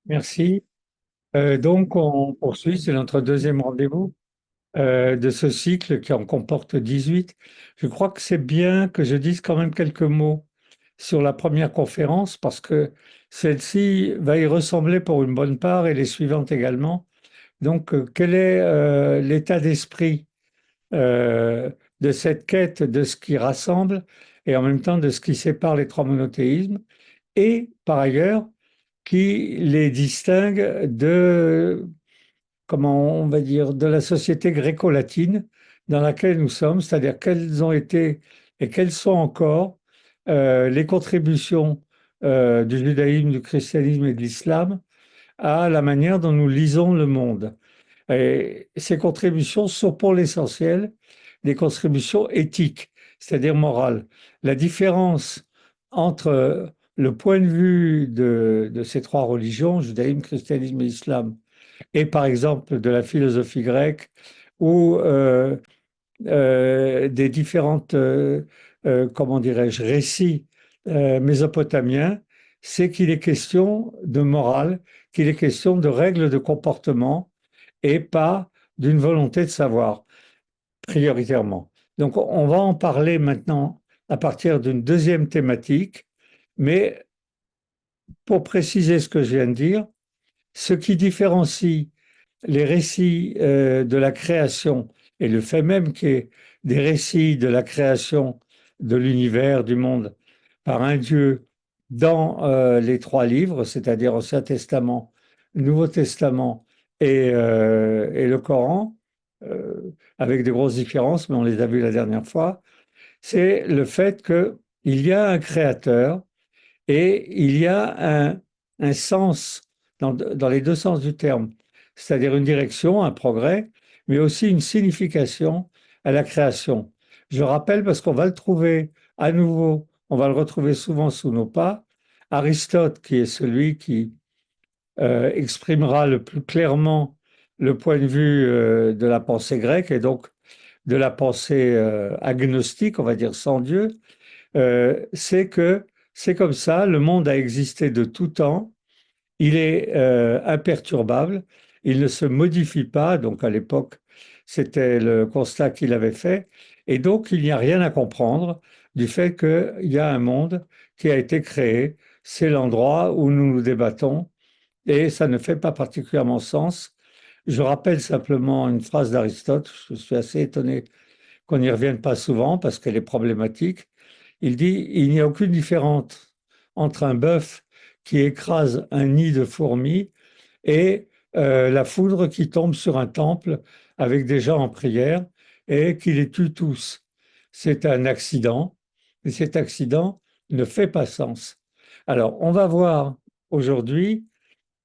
Merci. Donc, on poursuit, c'est notre deuxième rendez-vous de ce cycle qui en comporte 18. Je crois que c'est bien que je dise quand même quelques mots sur la première conférence parce que celle-ci va y ressembler pour une bonne part et les suivantes également. Donc, quel est l'état d'esprit euh, de cette quête de ce qui rassemble et en même temps de ce qui sépare les trois monothéismes et par ailleurs qui les distingue de, comment on va dire, de la société gréco-latine dans laquelle nous sommes, c'est-à-dire quelles ont été et quelles sont encore les contributions du judaïsme, du christianisme et de l'islam à la manière dont nous lisons le monde. Et ces contributions sont pour l'essentiel des contributions éthiques, c'est-à-dire morales. La différence entre le point de vue de ces trois religions, judaïsme, christianisme et islam, et par exemple de la philosophie grecque ou des différentes, comment dirais-je, récits mésopotamiens, c'est qu'il est question de morale, qu'il est question de règles de comportement et pas d'une volonté de savoir, prioritairement. Donc, on va en parler maintenant à partir d'une deuxième thématique, mais pour préciser ce que je viens de dire, ce qui différencie les récits de la création et le fait même qu'il y ait des récits de la création de l'univers, du monde, par un Dieu dans les trois livres, c'est-à-dire Ancien Testament, Nouveau Testament et le Coran, euh, avec de grosses différences, mais on les a vues la dernière fois, c'est le fait qu'il y a un créateur et il y a un sens dans les deux sens du terme, c'est-à-dire une direction, un progrès, mais aussi une signification à la création. Je le rappelle parce qu'on va le trouver à nouveau, on va le retrouver souvent sous nos pas. Aristote, qui est celui qui exprimera le plus clairement le point de vue de la pensée grecque et donc de la pensée agnostique, on va dire sans Dieu, c'est que c'est comme ça, le monde a existé de tout temps, il est imperturbable, il ne se modifie pas, donc à l'époque, c'était le constat qu'il avait fait, et donc il n'y a rien à comprendre du fait qu'il y a un monde qui a été créé, c'est l'endroit où nous nous débattons, et ça ne fait pas particulièrement sens. Je rappelle simplement une phrase d'Aristote, je suis assez étonné qu'on n'y revienne pas souvent parce qu'elle est problématique. Il dit, il n'y a aucune différence entre un bœuf qui écrase un nid de fourmis et la foudre qui tombe sur un temple avec des gens en prière et qui les tue tous. C'est un accident et cet accident ne fait pas sens. Alors, on va voir aujourd'hui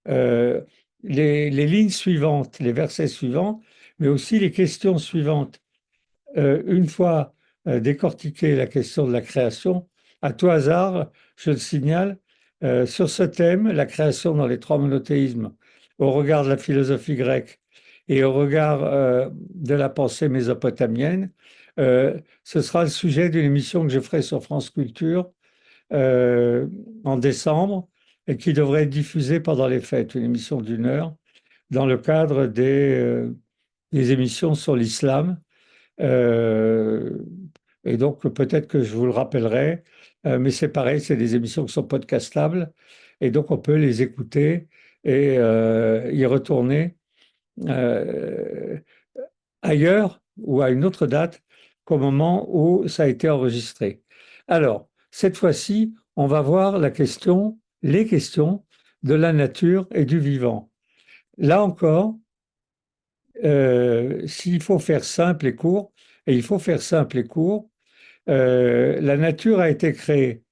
euh, les lignes suivantes, les versets suivants, mais aussi les questions suivantes une fois décortiqué la question de la création, à tout hasard, je le signale, sur ce thème, la création dans les trois monothéismes, au regard de la philosophie grecque et au regard de la pensée mésopotamienne, ce sera le sujet d'une émission que je ferai sur France Culture euh, en décembre et qui devrait être diffusée pendant les fêtes, une émission d'une heure, dans le cadre des émissions sur l'islam euh, et donc, peut-être que je vous le rappellerai, mais c'est pareil, c'est des émissions qui sont podcastables, et donc on peut les écouter et y retourner euh, ailleurs ou à une autre date qu'au moment où ça a été enregistré. Alors, cette fois-ci, on va voir les questions de la nature et du vivant. Là encore, s'il faut faire simple et court, et il faut faire simple et court, la nature a été créée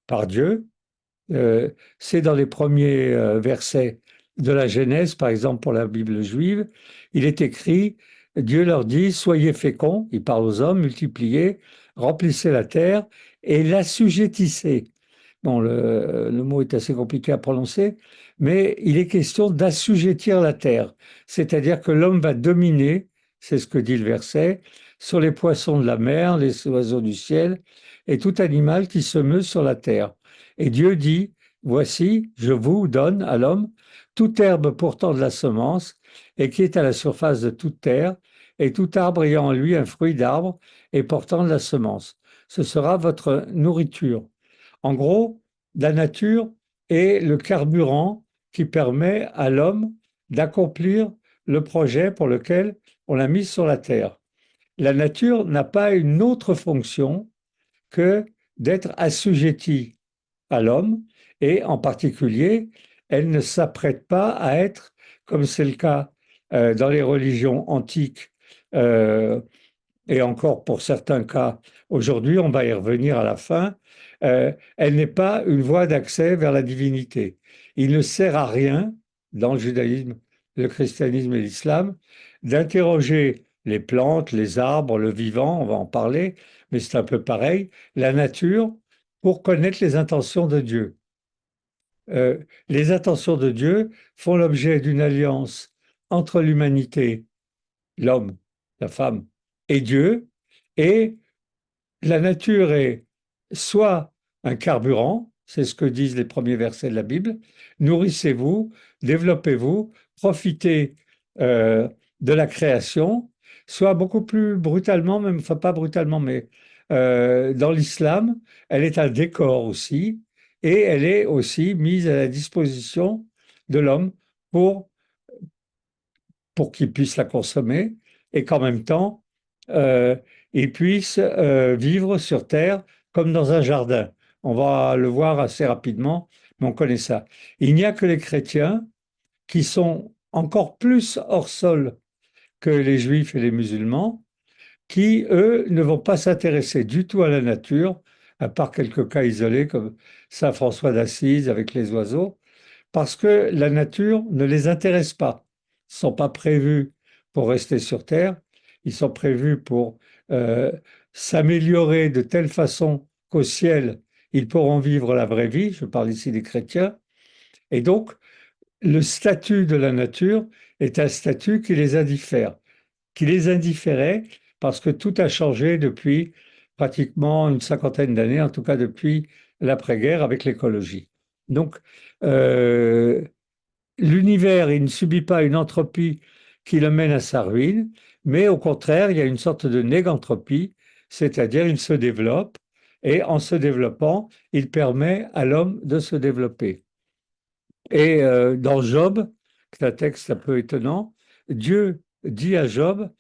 par Dieu. Euh, c'est dans les premiers versets de la Genèse, par exemple pour la Bible juive. Il est écrit, Dieu leur dit, soyez féconds, il parle aux hommes, multipliez, remplissez la terre et l'assujettissez. Bon, le mot est assez compliqué à prononcer, mais il est question d'assujettir la terre, c'est-à-dire que l'homme va dominer, c'est ce que dit le verset, sur les poissons de la mer, les oiseaux du ciel et tout animal qui se meut sur la terre. Et Dieu dit, voici, je vous donne à l'homme toute herbe portant de la semence et qui est à la surface de toute terre, et tout arbre ayant en lui un fruit d'arbre et portant de la semence. Ce sera votre nourriture. En gros, la nature est le carburant qui permet à l'homme d'accomplir le projet pour lequel on l'a mis sur la terre. La nature n'a pas une autre fonction que d'être assujettie à l'homme, et en particulier, elle ne s'apprête pas à être, comme c'est le cas dans les religions antiques, euh, et encore pour certains cas aujourd'hui, on va y revenir à la fin, elle n'est pas une voie d'accès vers la divinité. Il ne sert à rien, dans le judaïsme, le christianisme et l'islam, d'interroger les plantes, les arbres, le vivant, on va en parler, mais c'est un peu pareil, la nature, pour connaître les intentions de Dieu. Les intentions de Dieu font l'objet d'une alliance entre l'humanité, l'homme, la femme et Dieu, et la nature est soit un carburant, c'est ce que disent les premiers versets de la Bible, nourrissez-vous, développez-vous, profitez euh, de la création, soit beaucoup plus brutalement, même, enfin pas brutalement, mais dans l'islam, elle est un décor aussi, et elle est aussi mise à la disposition de l'homme pour qu'il puisse la consommer et qu'en même temps, euh, il puisse vivre sur Terre comme dans un jardin. On va le voir assez rapidement, mais on connaît ça. Il n'y a que les chrétiens qui sont encore plus hors sol que les juifs et les musulmans, qui, eux, ne vont pas s'intéresser du tout à la nature, à part quelques cas isolés comme Saint François d'Assise avec les oiseaux, parce que la nature ne les intéresse pas. Ils ne sont pas prévus pour rester sur Terre, ils sont prévus pour euh, s'améliorer de telle façon qu'au ciel, ils pourront vivre la vraie vie, je parle ici des chrétiens, et donc le statut de la nature est un statut qui les indifférait parce que tout a changé depuis pratiquement une cinquantaine d'années, en tout cas depuis l'après-guerre avec l'écologie. Donc, euh, l'univers, il ne subit pas une entropie qui le mène à sa ruine, mais au contraire, il y a une sorte de négantropie, c'est-à-dire il se développe, et en se développant, il permet à l'homme de se développer. Et dans Job, c'est un texte un peu étonnant, Dieu dit à Job,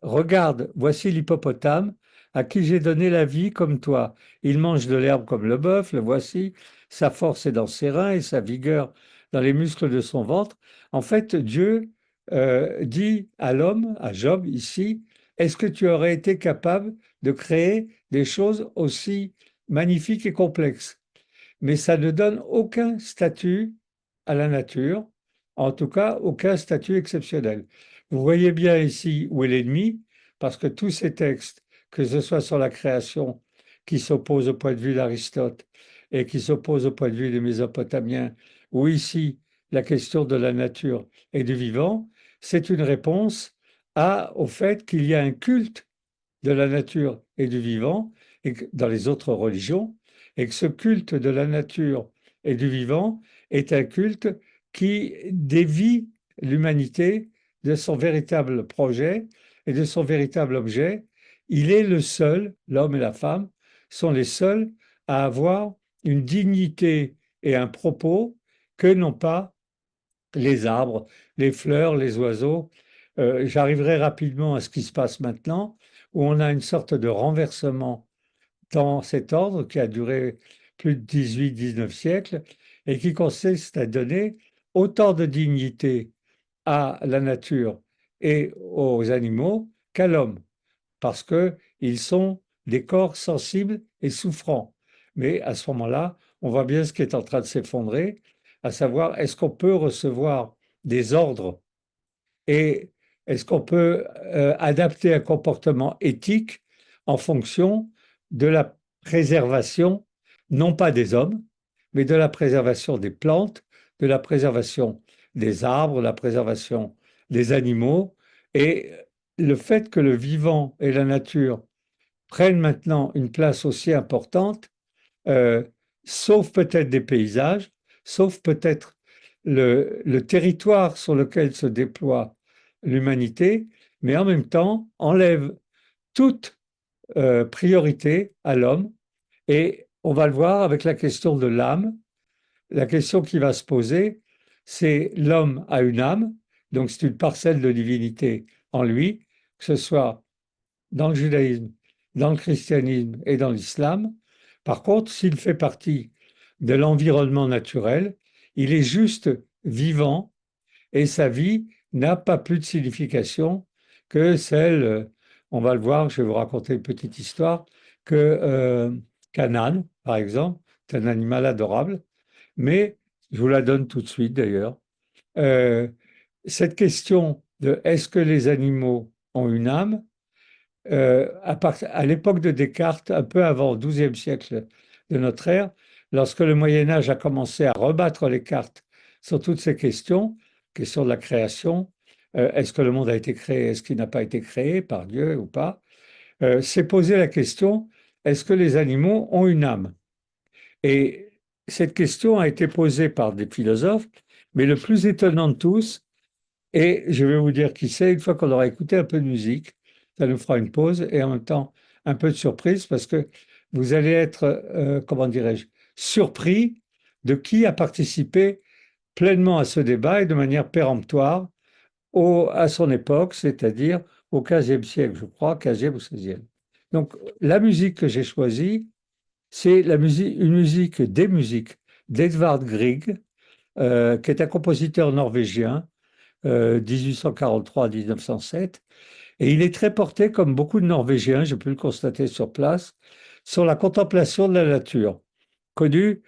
regarde, voici l'hippopotame à qui j'ai donné la vie comme toi. Il mange de l'herbe comme le bœuf, le voici. Sa force est dans ses reins et sa vigueur dans les muscles de son ventre. En fait, Dieu dit à l'homme, à Job ici, est-ce que tu aurais été capable de créer des choses aussi magnifiques et complexes? Mais ça ne donne aucun statut à la nature, en tout cas aucun statut exceptionnel. Vous voyez bien ici où est l'ennemi, parce que tous ces textes, que ce soit sur la création, qui s'opposent au point de vue d'Aristote et qui s'opposent au point de vue des Mésopotamiens, ou ici la question de la nature et du vivant, c'est une réponse au fait qu'il y a un culte de la nature et du vivant et dans les autres religions, et que ce culte de la nature et du vivant est un culte qui dévie l'humanité de son véritable projet et de son véritable objet. Il est le seul, l'homme et la femme sont les seuls à avoir une dignité et un propos que n'ont pas les arbres, les fleurs, les oiseaux. J'arriverai rapidement à ce qui se passe maintenant, où on a une sorte de renversement dans cet ordre qui a duré plus de 18-19 siècles et qui consiste à donner autant de dignité à la nature et aux animaux qu'à l'homme, parce qu'ils sont des corps sensibles et souffrants. Mais à ce moment-là, on voit bien ce qui est en train de s'effondrer, à savoir, est-ce qu'on peut recevoir des ordres et est-ce qu'on peut adapter un comportement éthique en fonction de la préservation, non pas des hommes, mais de la préservation des plantes, de la préservation des arbres, de la préservation des animaux, et le fait que le vivant et la nature prennent maintenant une place aussi importante, euh, sauf peut-être des paysages, sauf peut-être le territoire sur lequel se déploie l'humanité, mais en même temps enlève toute priorité à l'homme. Et on va le voir avec la question de l'âme. La question qui va se poser, c'est l'homme a une âme, donc c'est une parcelle de divinité en lui, que ce soit dans le judaïsme, dans le christianisme et dans l'islam. Par contre, s'il fait partie de l'environnement naturel, il est juste vivant et sa vie n'a pas plus de signification que celle, on va le voir, je vais vous raconter une petite histoire, que qu'un âne, par exemple, c'est un animal adorable, mais je vous la donne tout de suite d'ailleurs. Euh, cette question de est-ce que les animaux ont une âme, à l'époque de Descartes, un peu avant, au XIIe siècle de notre ère, lorsque le Moyen Âge a commencé à rebattre les cartes sur toutes ces questions, question de la création, est-ce que le monde a été créé, est-ce qu'il n'a pas été créé par Dieu ou pas, s'est posé la question, est-ce que les animaux ont une âme? Et cette question a été posée par des philosophes, mais le plus étonnant de tous, et je vais vous dire qui c'est, une fois qu'on aura écouté un peu de musique, ça nous fera une pause et en même temps un peu de surprise parce que vous allez être, comment dirais-je, surpris de qui a participé pleinement à ce débat et de manière péremptoire à son époque, c'est-à-dire au XVe siècle, je crois, XVe ou XVIe. Donc la musique que j'ai choisie, c'est une musique, des musiques d'Edvard Grieg, qui est un compositeur norvégien 1843 à 1907. Et il est très porté, comme beaucoup de Norvégiens, j'ai pu le constater sur place, sur la contemplation de la nature. Connu,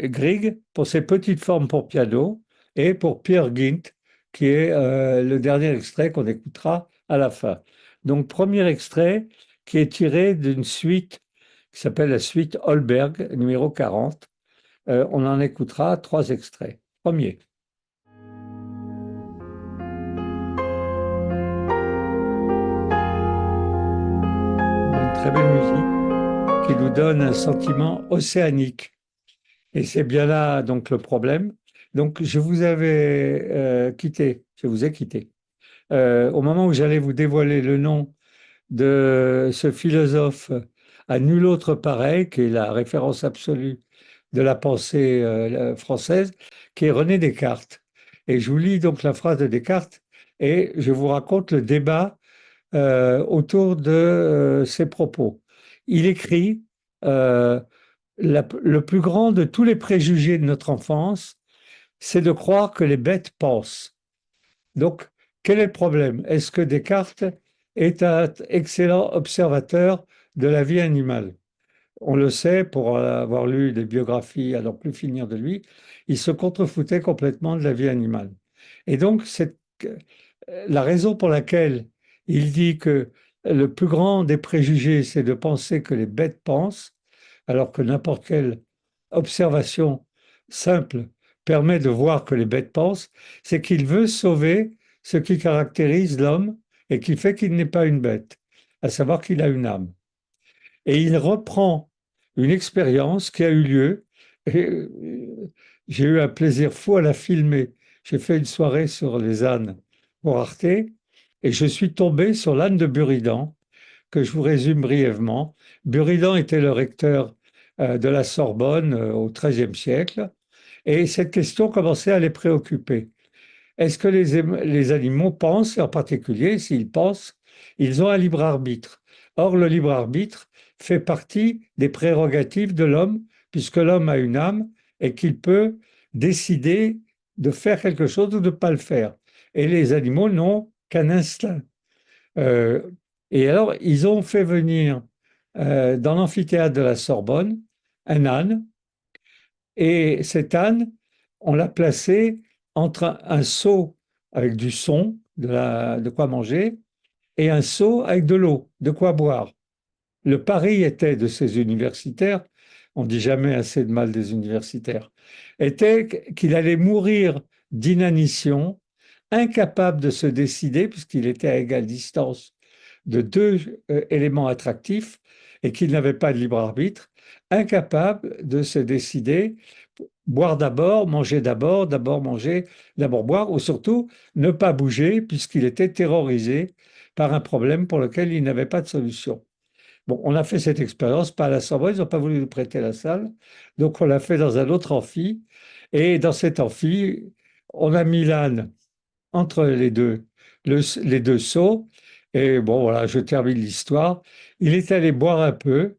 Grieg, pour ses petites formes pour piano, et pour Peer Gynt, qui est le dernier extrait qu'on écoutera à la fin. Donc, premier extrait qui est tiré d'une suite qui s'appelle la suite Holberg, numéro 40. On en écoutera 3 extraits. Premier. Une très belle musique qui nous donne un sentiment océanique. Et c'est bien là donc le problème. Donc je vous avais quitté, je vous ai quitté. Au moment où j'allais vous dévoiler le nom de ce philosophe à nul autre pareil, qui est la référence absolue de la pensée française, qui est René Descartes. Et je vous lis donc la phrase de Descartes et je vous raconte le débat autour de ses propos. Il écrit euh, le plus grand de tous les préjugés de notre enfance, c'est de croire que les bêtes pensent. Donc, quel est le problème? Est-ce que Descartes est un excellent observateur de la vie animale? On le sait pour avoir lu des biographies à n'en plus finir de lui, il se contrefoutait complètement de la vie animale. Et donc, c'est la raison pour laquelle il dit que le plus grand des préjugés, c'est de penser que les bêtes pensent, alors que n'importe quelle observation simple permet de voir que les bêtes pensent, c'est qu'il veut sauver ce qui caractérise l'homme et qui fait qu'il n'est pas une bête, à savoir qu'il a une âme. Et il reprend une expérience qui a eu lieu. Et j'ai eu un plaisir fou à la filmer. J'ai fait une soirée sur les ânes pour Arte et je suis tombé sur l'âne de Buridan, que je vous résume brièvement. Buridan était le recteur de la Sorbonne au XIIIe siècle et cette question commençait à les préoccuper. Est-ce que les animaux pensent, et en particulier, s'ils pensent, ils ont un libre arbitre? Or, le libre arbitre fait partie des prérogatives de l'homme, puisque l'homme a une âme et qu'il peut décider de faire quelque chose ou de ne pas le faire. Et les animaux n'ont qu'un instinct. Euh, et alors, ils ont fait venir dans l'amphithéâtre de la Sorbonne un âne et cet âne, on l'a placé entre un seau avec du son, de quoi manger, et un seau avec de l'eau, de quoi boire. Le pari était de ces universitaires, on dit jamais assez de mal des universitaires, était qu'il allait mourir d'inanition, incapable de se décider, puisqu'il était à égale distance de deux éléments attractifs et qu'il n'avait pas de libre arbitre, incapable de se décider boire d'abord, manger d'abord, d'abord manger, d'abord boire, ou surtout ne pas bouger puisqu'il était terrorisé par un problème pour lequel il n'avait pas de solution. Bon, on a fait cette expérience, pas à la Sorbonne, ils n'ont pas voulu nous prêter la salle, donc on l'a fait dans un autre amphi, et dans cet amphi, on a mis l'âne entre les deux seaux. Et bon, voilà, je termine l'histoire. Il est allé boire un peu,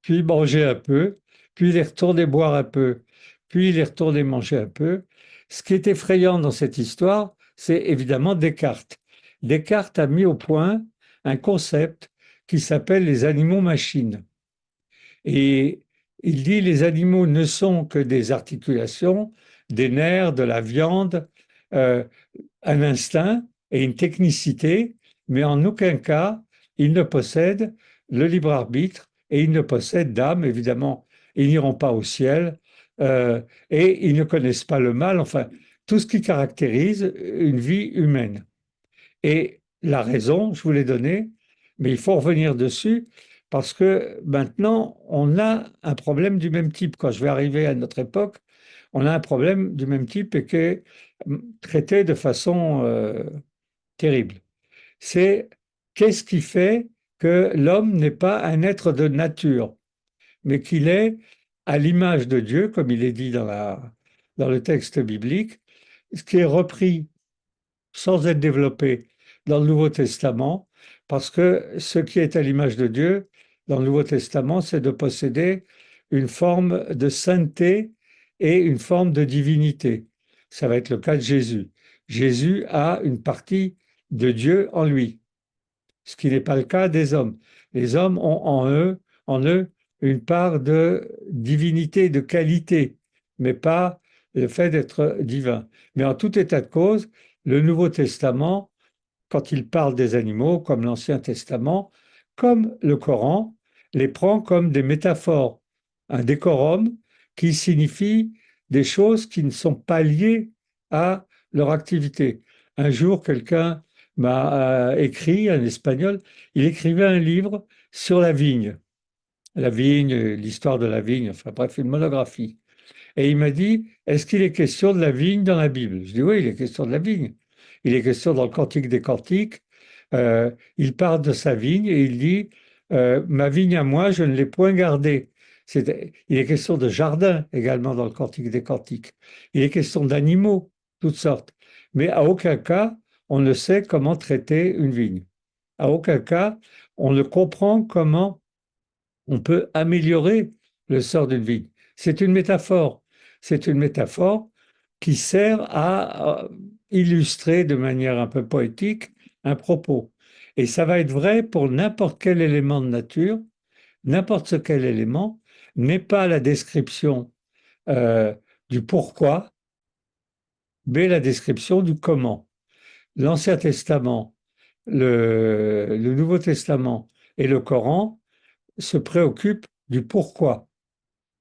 puis manger un peu, puis il est retourné boire un peu, puis il est retourné manger un peu. Ce qui est effrayant dans cette histoire, c'est évidemment Descartes. Descartes a mis au point un concept qui s'appelle les animaux-machines. Et il dit les animaux ne sont que des articulations, des nerfs, de la viande, euh, un instinct et une technicité, mais en aucun cas ils ne possèdent le libre arbitre et ils ne possèdent d'âme, évidemment, ils n'iront pas au ciel et ils ne connaissent pas le mal, enfin, tout ce qui caractérise une vie humaine. Et la raison, je vous l'ai donnée, mais il faut revenir dessus parce que maintenant, on a un problème du même type. Quand je vais arriver à notre époque, on a un problème du même type et qui est traité de façon terrible. C'est qu'est-ce qui fait que l'homme n'est pas un être de nature, mais qu'il est à l'image de Dieu, comme il est dit dans le texte biblique, ce qui est repris sans être développé dans le Nouveau Testament, parce que ce qui est à l'image de Dieu dans le Nouveau Testament, c'est de posséder une forme de sainteté et une forme de divinité. Ça va être le cas de Jésus. Jésus a une partie de Dieu en lui, ce qui n'est pas le cas des hommes. Les hommes ont en eux une part de divinité, de qualité, mais pas le fait d'être divin. Mais en tout état de cause, le Nouveau Testament, quand il parle des animaux, comme l'Ancien Testament, comme le Coran, les prend comme des métaphores, un décorum qui signifie des choses qui ne sont pas liées à leur activité. Un jour, quelqu'un m'a écrit, un Espagnol, il écrivait un livre sur la vigne, l'histoire de la vigne, enfin bref, une monographie. Et il m'a dit, est-ce qu'il est question de la vigne dans la Bible? Je dis, oui, il est question de la vigne. Il est question dans le Cantique des Cantiques. Il parle de sa vigne et il dit, ma vigne à moi, je ne l'ai point gardée. Il est question de jardin également dans le Cantique des Cantiques. Il est question d'animaux, toutes sortes. Mais à aucun cas, on ne sait comment traiter une vigne. À aucun cas, on ne comprend comment on peut améliorer le sort d'une vigne. C'est une métaphore. C'est une métaphore qui sert à illustrer de manière un peu poétique un propos. Et ça va être vrai pour n'importe quel élément de nature, n'importe quel élément n'est pas la description euh, du pourquoi, mais la description du comment. L'Ancien Testament, le Nouveau Testament et le Coran se préoccupent du pourquoi.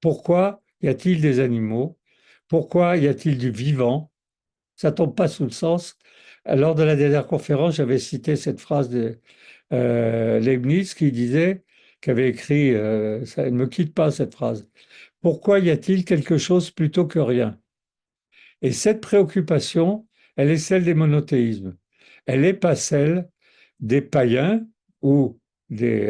Pourquoi y a-t-il des animaux? Pourquoi y a-t-il du vivant? Ça tombe pas sous le sens. Lors de la dernière conférence, j'avais cité cette phrase de Leibniz qui disait, qui avait écrit, ça ne me quitte pas cette phrase. Pourquoi y a-t-il quelque chose plutôt que rien? Et cette préoccupation, elle est celle des monothéismes. Elle n'est pas celle des païens ou des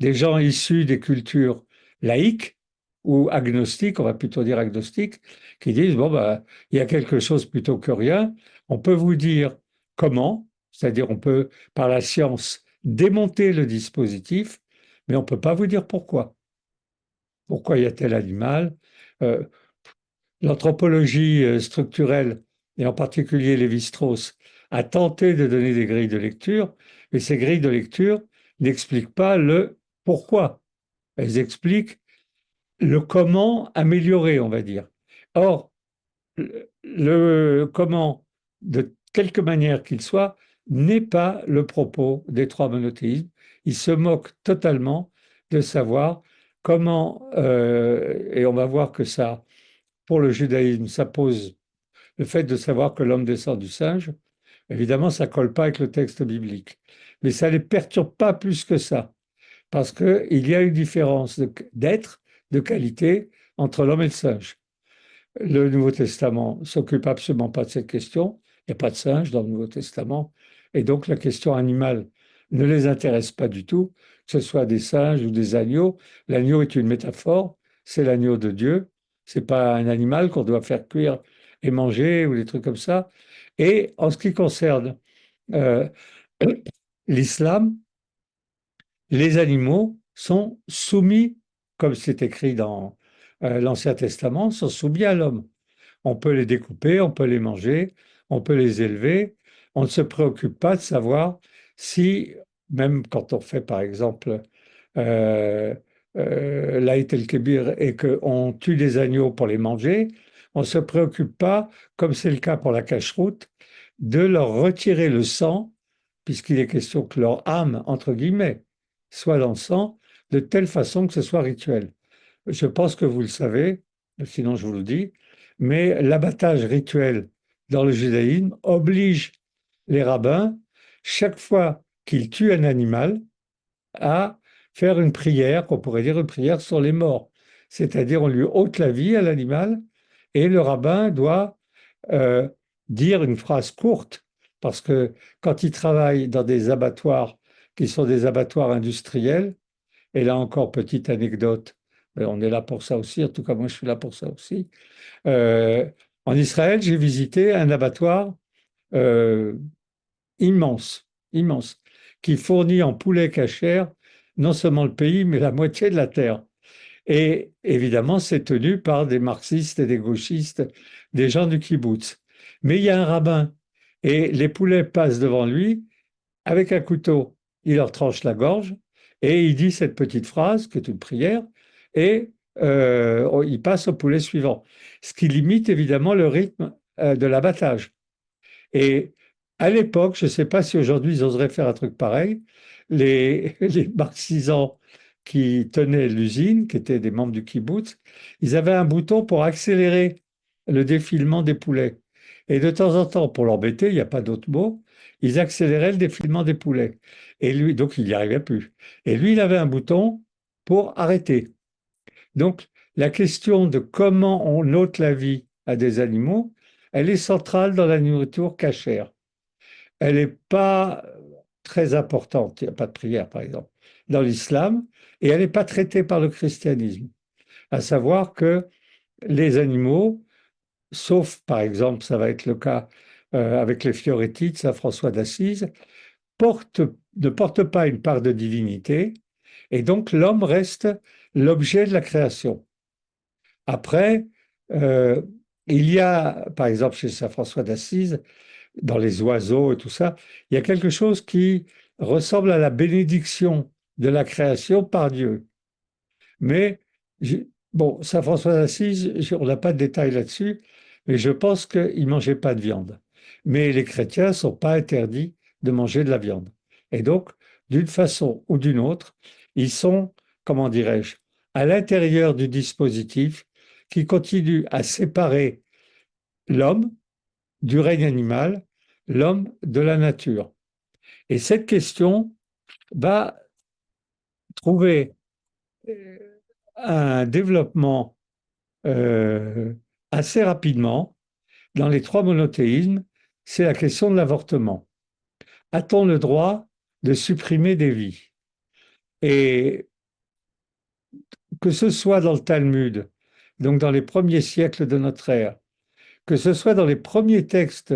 gens issus des cultures laïques ou agnostiques, on va plutôt dire agnostiques, qui disent, bon, bah, il y a quelque chose plutôt que rien. On peut vous dire comment, c'est-à-dire on peut, par la science, démonter le dispositif, mais on ne peut pas vous dire pourquoi. Pourquoi y a tel animal? Euh, L'anthropologie structurelle, et en particulier Lévi-Strauss, a tenté de donner des grilles de lecture, mais ces grilles de lecture n'expliquent pas le pourquoi. Elles expliquent le comment améliorer, on va dire. Or, le comment, de quelque manière qu'il soit, n'est pas le propos des trois monothéismes. Ils se moquent totalement de savoir comment, et on va voir que ça, pour le judaïsme, ça pose le fait de savoir que l'homme descend du singe. Évidemment, ça colle pas avec le texte biblique. Mais ça ne les perturbe pas plus que ça, parce qu'il y a une différence d'être, de qualité, entre l'homme et le singe. Le Nouveau Testament s'occupe absolument pas de cette question. Il n'y a pas de singe dans le Nouveau Testament. Et donc la question animale ne les intéresse pas du tout, que ce soit des singes ou des agneaux. L'agneau est une métaphore, c'est l'agneau de Dieu. C'est pas un animal qu'on doit faire cuire et manger ou des trucs comme ça. Et en ce qui concerne euh, l'islam, les animaux sont soumis, comme c'est écrit dans l'Ancien Testament, sont soumis à l'homme. On peut les découper, on peut les manger, on peut les élever. On ne se préoccupe pas de savoir si, même quand on fait par exemple euh, l'Aït el-Kébir et qu'on tue des agneaux pour les manger, on ne se préoccupe pas, comme c'est le cas pour la cacheroute, de leur retirer le sang, puisqu'il est question que leur âme, entre guillemets, soit dans le sang, de telle façon que ce soit rituel. Je pense que vous le savez, sinon je vous le dis, mais l'abattage rituel dans le judaïsme oblige les rabbins, chaque fois qu'ils tuent un animal, à faire une prière, qu'on pourrait dire une prière sur les morts. C'est-à-dire, on lui ôte la vie à l'animal et le rabbin doit euh, dire une phrase courte, parce que quand il travaille dans des abattoirs qui sont des abattoirs industriels, et là encore, petite anecdote, mais on est là pour ça aussi, en tout cas moi je suis là pour ça aussi. Euh, En Israël, j'ai visité un abattoir euh, immense, immense, qui fournit en poulet cachère non seulement le pays, mais la moitié de la terre. Et évidemment, c'est tenu par des marxistes et des gauchistes, des gens du kibbutz. Mais il y a un rabbin, et les poulets passent devant lui avec un couteau. Il leur tranche la gorge, et il dit cette petite phrase, qui est une prière, et il passe au poulet suivant. Ce qui limite évidemment le rythme de l'abattage. Et à l'époque, je ne sais pas si aujourd'hui ils oseraient faire un truc pareil, les marxisans qui tenaient l'usine, qui étaient des membres du kibbutz, ils avaient un bouton pour accélérer le défilement des poulets. Et de temps en temps, pour l'embêter, il n'y a pas d'autre mot, ils accéléraient le défilement des poulets. Et lui, donc il n'y arrivait plus. Et lui, il avait un bouton pour arrêter. Donc, la question de comment on ôte la vie à des animaux, elle est centrale dans la nourriture cachère. Elle n'est pas très importante, il n'y a pas de prière par exemple, dans l'islam, et elle n'est pas traitée par le christianisme. À savoir que les animaux, sauf par exemple, ça va être le cas avec les Fioretti de Saint François d'Assise, portent, ne portent pas une part de divinité, et donc l'homme reste l'objet de la création. Après, euh, il y a, par exemple, chez Saint François d'Assise, dans les oiseaux et tout ça, il y a quelque chose qui ressemble à la bénédiction de la création par Dieu. Mais, bon, Saint François d'Assise, on n'a pas de détails là-dessus, mais je pense qu'il ne mangeait pas de viande. Mais les chrétiens ne sont pas interdits de manger de la viande. Et donc, d'une façon ou d'une autre, ils sont, comment dirais-je, à l'intérieur du dispositif qui continue à séparer l'homme du règne animal, l'homme de la nature. Et cette question va trouver un développement euh, assez rapidement dans les trois monothéismes, c'est la question de l'avortement. A-t-on le droit de supprimer des vies? Et que ce soit dans le Talmud, donc dans les premiers siècles de notre ère, que ce soit dans les premiers textes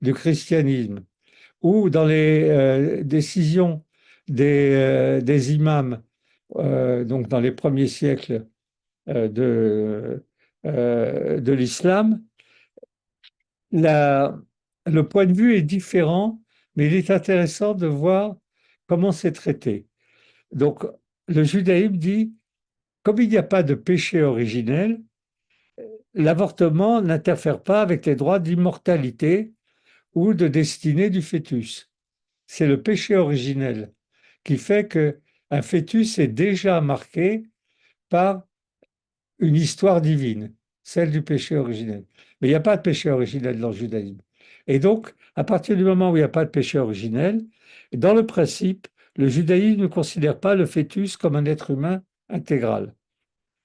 du christianisme, ou dans les décisions des imams, donc dans les premiers siècles de l'islam, le point de vue est différent, mais il est intéressant de voir comment c'est traité. Donc, le judaïsme dit, comme il n'y a pas de péché originel, l'avortement n'interfère pas avec les droits d'immortalité ou de destinée du fœtus. C'est le péché originel qui fait qu'un fœtus est déjà marqué par une histoire divine, celle du péché originel. Mais il n'y a pas de péché originel dans le judaïsme. Et donc, à partir du moment où il n'y a pas de péché originel, dans le principe, le judaïsme ne considère pas le fœtus comme un être humain intégral.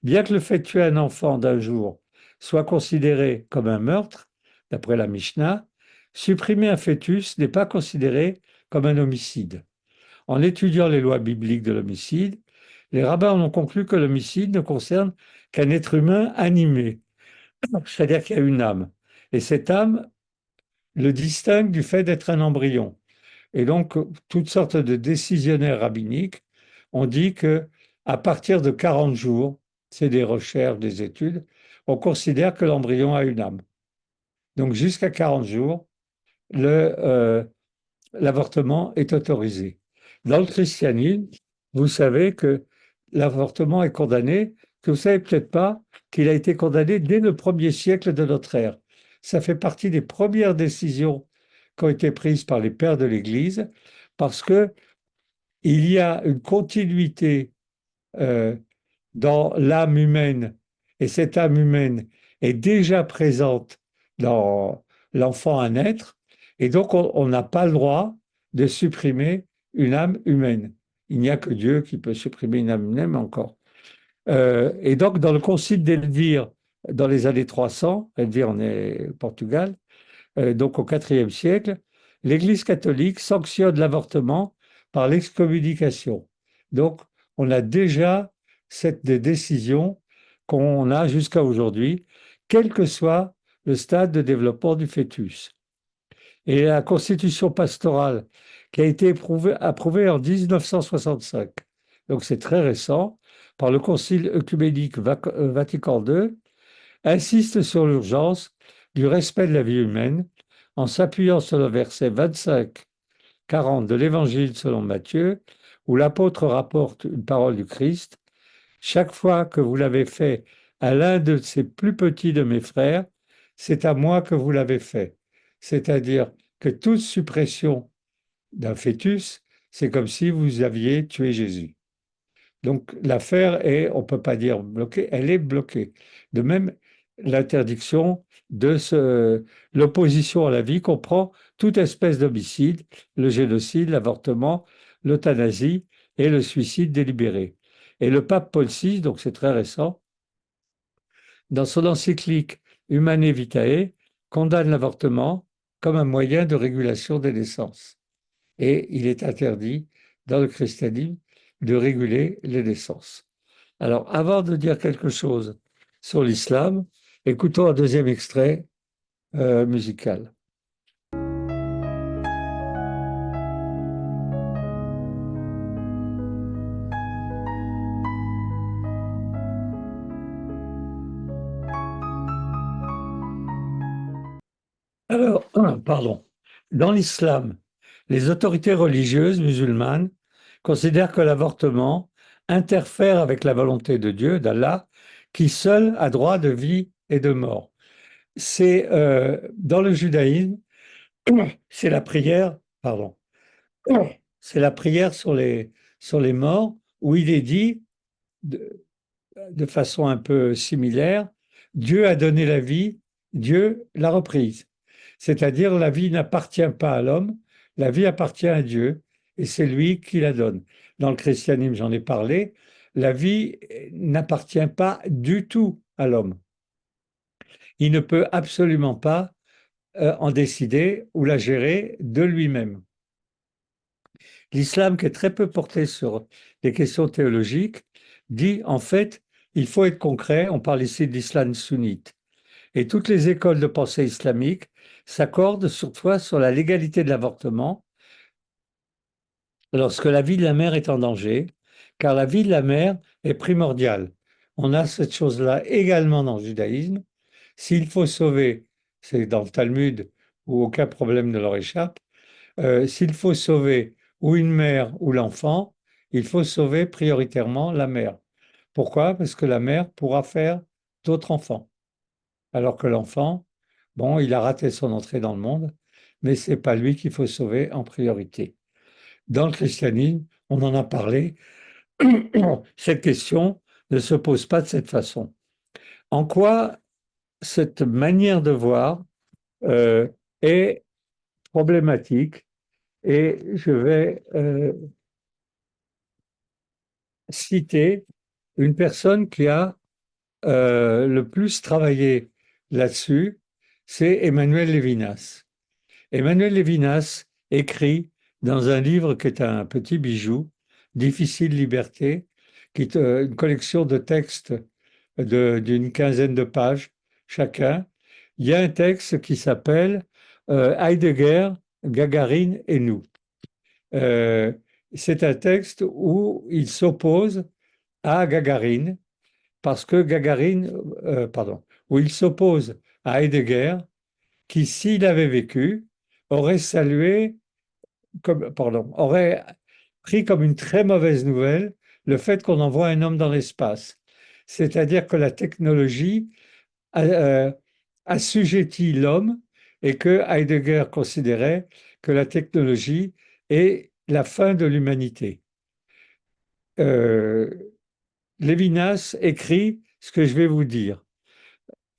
Bien que le fait de tuer un enfant d'un jour soit considéré comme un meurtre, d'après la Mishnah, supprimer un fœtus n'est pas considéré comme un homicide. En étudiant les lois bibliques de l'homicide, les rabbins en ont conclu que l'homicide ne concerne qu'un être humain animé, c'est-à-dire qu'il y a une âme. Et cette âme le distingue du fait d'être un embryon. Et donc, toutes sortes de décisionnaires rabbiniques ont dit que à partir de 40 jours, c'est des recherches, des études, on considère que l'embryon a une âme. Donc, jusqu'à 40 jours, le, l'avortement est autorisé. Dans le christianisme, vous savez que l'avortement est condamné, que vous savez peut-être pas qu'il a été condamné dès le premier siècle de notre ère. Ça fait partie des premières décisions qui ont été prises par les pères de l'Église, parce que il y a une continuité euh, dans l'âme humaine, et cette âme humaine est déjà présente dans l'enfant à naître, et donc on n'a pas le droit de supprimer une âme humaine. Il n'y a que Dieu qui peut supprimer une âme humaine encore. Et donc dans le concile d'Elvire, dans les années 300, Elvire on est au Portugal, donc au IVe siècle, l'Église catholique sanctionne l'avortement par l'excommunication. Donc, on a déjà cette décision qu'on a jusqu'à aujourd'hui, quel que soit le stade de développement du fœtus. Et la constitution pastorale qui a été approuvée en 1965, donc c'est très récent, par le Concile œcuménique Vatican II, insiste sur l'urgence du respect de la vie humaine en s'appuyant sur le verset 25-40 de l'Évangile selon Matthieu, où l'apôtre rapporte une parole du Christ. Chaque fois que vous l'avez fait à l'un de ces plus petits de mes frères, c'est à moi que vous l'avez fait. C'est-à-dire que toute suppression d'un fœtus, c'est comme si vous aviez tué Jésus. Donc l'affaire est, on ne peut pas dire bloquée, elle est bloquée. De même, l'interdiction l'opposition à la vie comprend toute espèce d'homicide, le génocide, l'avortement, l'euthanasie et le suicide délibéré. Et le pape Paul VI, donc c'est très récent, dans son encyclique Humanae Vitae, condamne l'avortement comme un moyen de régulation des naissances. Et il est interdit dans le christianisme de réguler les naissances. Alors, avant de dire quelque chose sur l'islam, écoutons un deuxième extrait musical. Alors, pardon. Dans l'islam, les autorités religieuses musulmanes considèrent que l'avortement interfère avec la volonté de Dieu, d'Allah, qui seul a droit de vie et de mort. C'est dans le judaïsme, c'est la prière, pardon, c'est la prière sur les morts où il est dit de façon un peu similaire, Dieu a donné la vie, Dieu l'a reprise. C'est-à-dire la vie n'appartient pas à l'homme, la vie appartient à Dieu et c'est lui qui la donne. Dans le christianisme, j'en ai parlé, la vie n'appartient pas du tout à l'homme. Il ne peut absolument pas en décider ou la gérer de lui-même. L'islam, qui est très peu porté sur les questions théologiques, dit en fait, il faut être concret. On parle ici de l'islam sunnite. Et toutes les écoles de pensée islamique s'accordent surtout sur la légalité de l'avortement lorsque la vie de la mère est en danger, car la vie de la mère est primordiale. On a cette chose-là également dans le judaïsme. S'il faut sauver, c'est dans le Talmud où aucun problème ne leur échappe, s'il faut sauver ou une mère ou l'enfant, il faut sauver prioritairement la mère. Pourquoi? Parce que la mère pourra faire d'autres enfants. Alors que l'enfant, bon, il a raté son entrée dans le monde, mais c'est pas lui qu'il faut sauver en priorité. Dans le christianisme, on en a parlé, cette question ne se pose pas de cette façon. En quoi cette manière de voir euh, est problématique? Et je vais citer une personne qui a le plus travaillé là-dessus, c'est Emmanuel Lévinas. Emmanuel Lévinas écrit dans un livre qui est un petit bijou, Difficile liberté, qui est une collection de textes d'une quinzaine de pages chacun. Il y a un texte qui s'appelle Heidegger, Gagarine et nous. Euh, c'est un texte où il s'oppose à Gagarine, parce que Gagarine, pardon, où il s'oppose à Heidegger, qui, s'il avait vécu, aurait salué, aurait pris comme une très mauvaise nouvelle le fait qu'on envoie un homme dans l'espace. C'est-à-dire que la technologie euh, assujettit l'homme et que Heidegger considérait que la technologie est la fin de l'humanité. Euh, Lévinas écrit ce que je vais vous dire.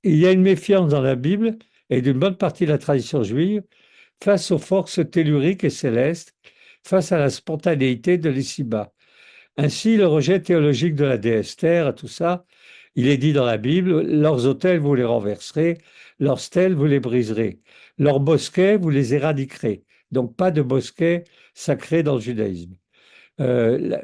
Il y a une méfiance dans la Bible et d'une bonne partie de la tradition juive face aux forces telluriques et célestes, face à la spontanéité de l'ici-bas. Ainsi, le rejet théologique de la déesse Terre, tout ça, il est dit dans la Bible, leurs autels vous les renverserez, leurs stèles vous les briserez, leurs bosquets vous les éradiquerez. Donc pas de bosquets sacrés dans le judaïsme. Euh,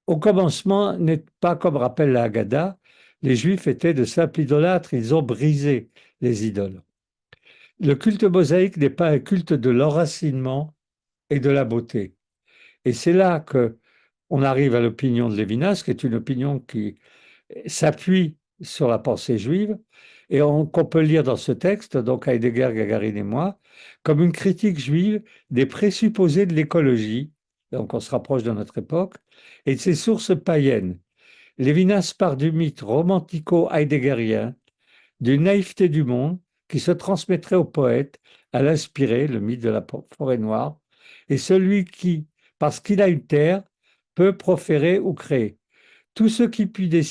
Au commencement, n'est pas comme rappelle la Haggadah, les Juifs étaient de simples idolâtres, ils ont brisé les idoles. Le culte mosaïque n'est pas un culte de l'enracinement et de la beauté. Et c'est là que on arrive à l'opinion de Lévinas, qui est une opinion qui s'appuie sur la pensée juive, et qu'on peut lire dans ce texte, donc Heidegger, Gagarine et moi, comme une critique juive des présupposés de l'écologie, donc on se rapproche de notre époque, et de ses sources païennes. Lévinas part du mythe romantico-heideggerien, d'une naïveté du monde qui se transmettrait au poète, à l'inspiré, le mythe de la forêt noire, et celui qui, parce qu'il a une terre, peut proférer ou créer. Tout ce qui, depuis des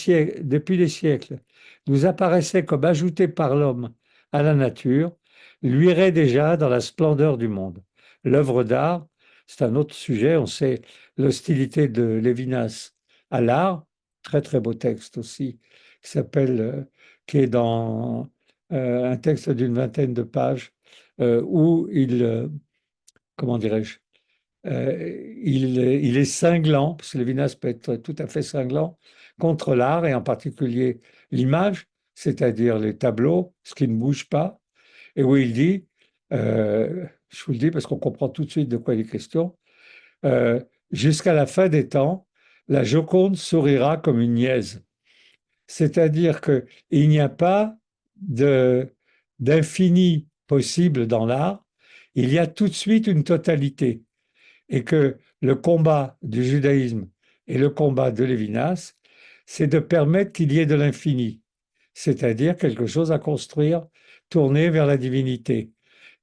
siècles, nous apparaissait comme ajouté par l'homme à la nature, luirait déjà dans la splendeur du monde. L'œuvre d'art, c'est un autre sujet, on sait l'hostilité de Lévinas à l'art, très très beau texte aussi, qui s'appelle, qui est dans un texte d'une vingtaine de pages, où comment dirais-je, il est cinglant, parce que Lévinas peut être tout à fait cinglant, contre l'art et en particulier l'image, c'est-à-dire les tableaux, ce qui ne bouge pas, et où il dit, je vous le dis parce qu'on comprend tout de suite de quoi il est question, euh, jusqu'à la fin des temps, la Joconde sourira comme une niaise. C'est-à-dire qu'il n'y a pas d'infini possible dans l'art, il y a tout de suite une totalité et que le combat du judaïsme et le combat de Lévinas, c'est de permettre qu'il y ait de l'infini, c'est-à-dire quelque chose à construire, tourné vers la divinité.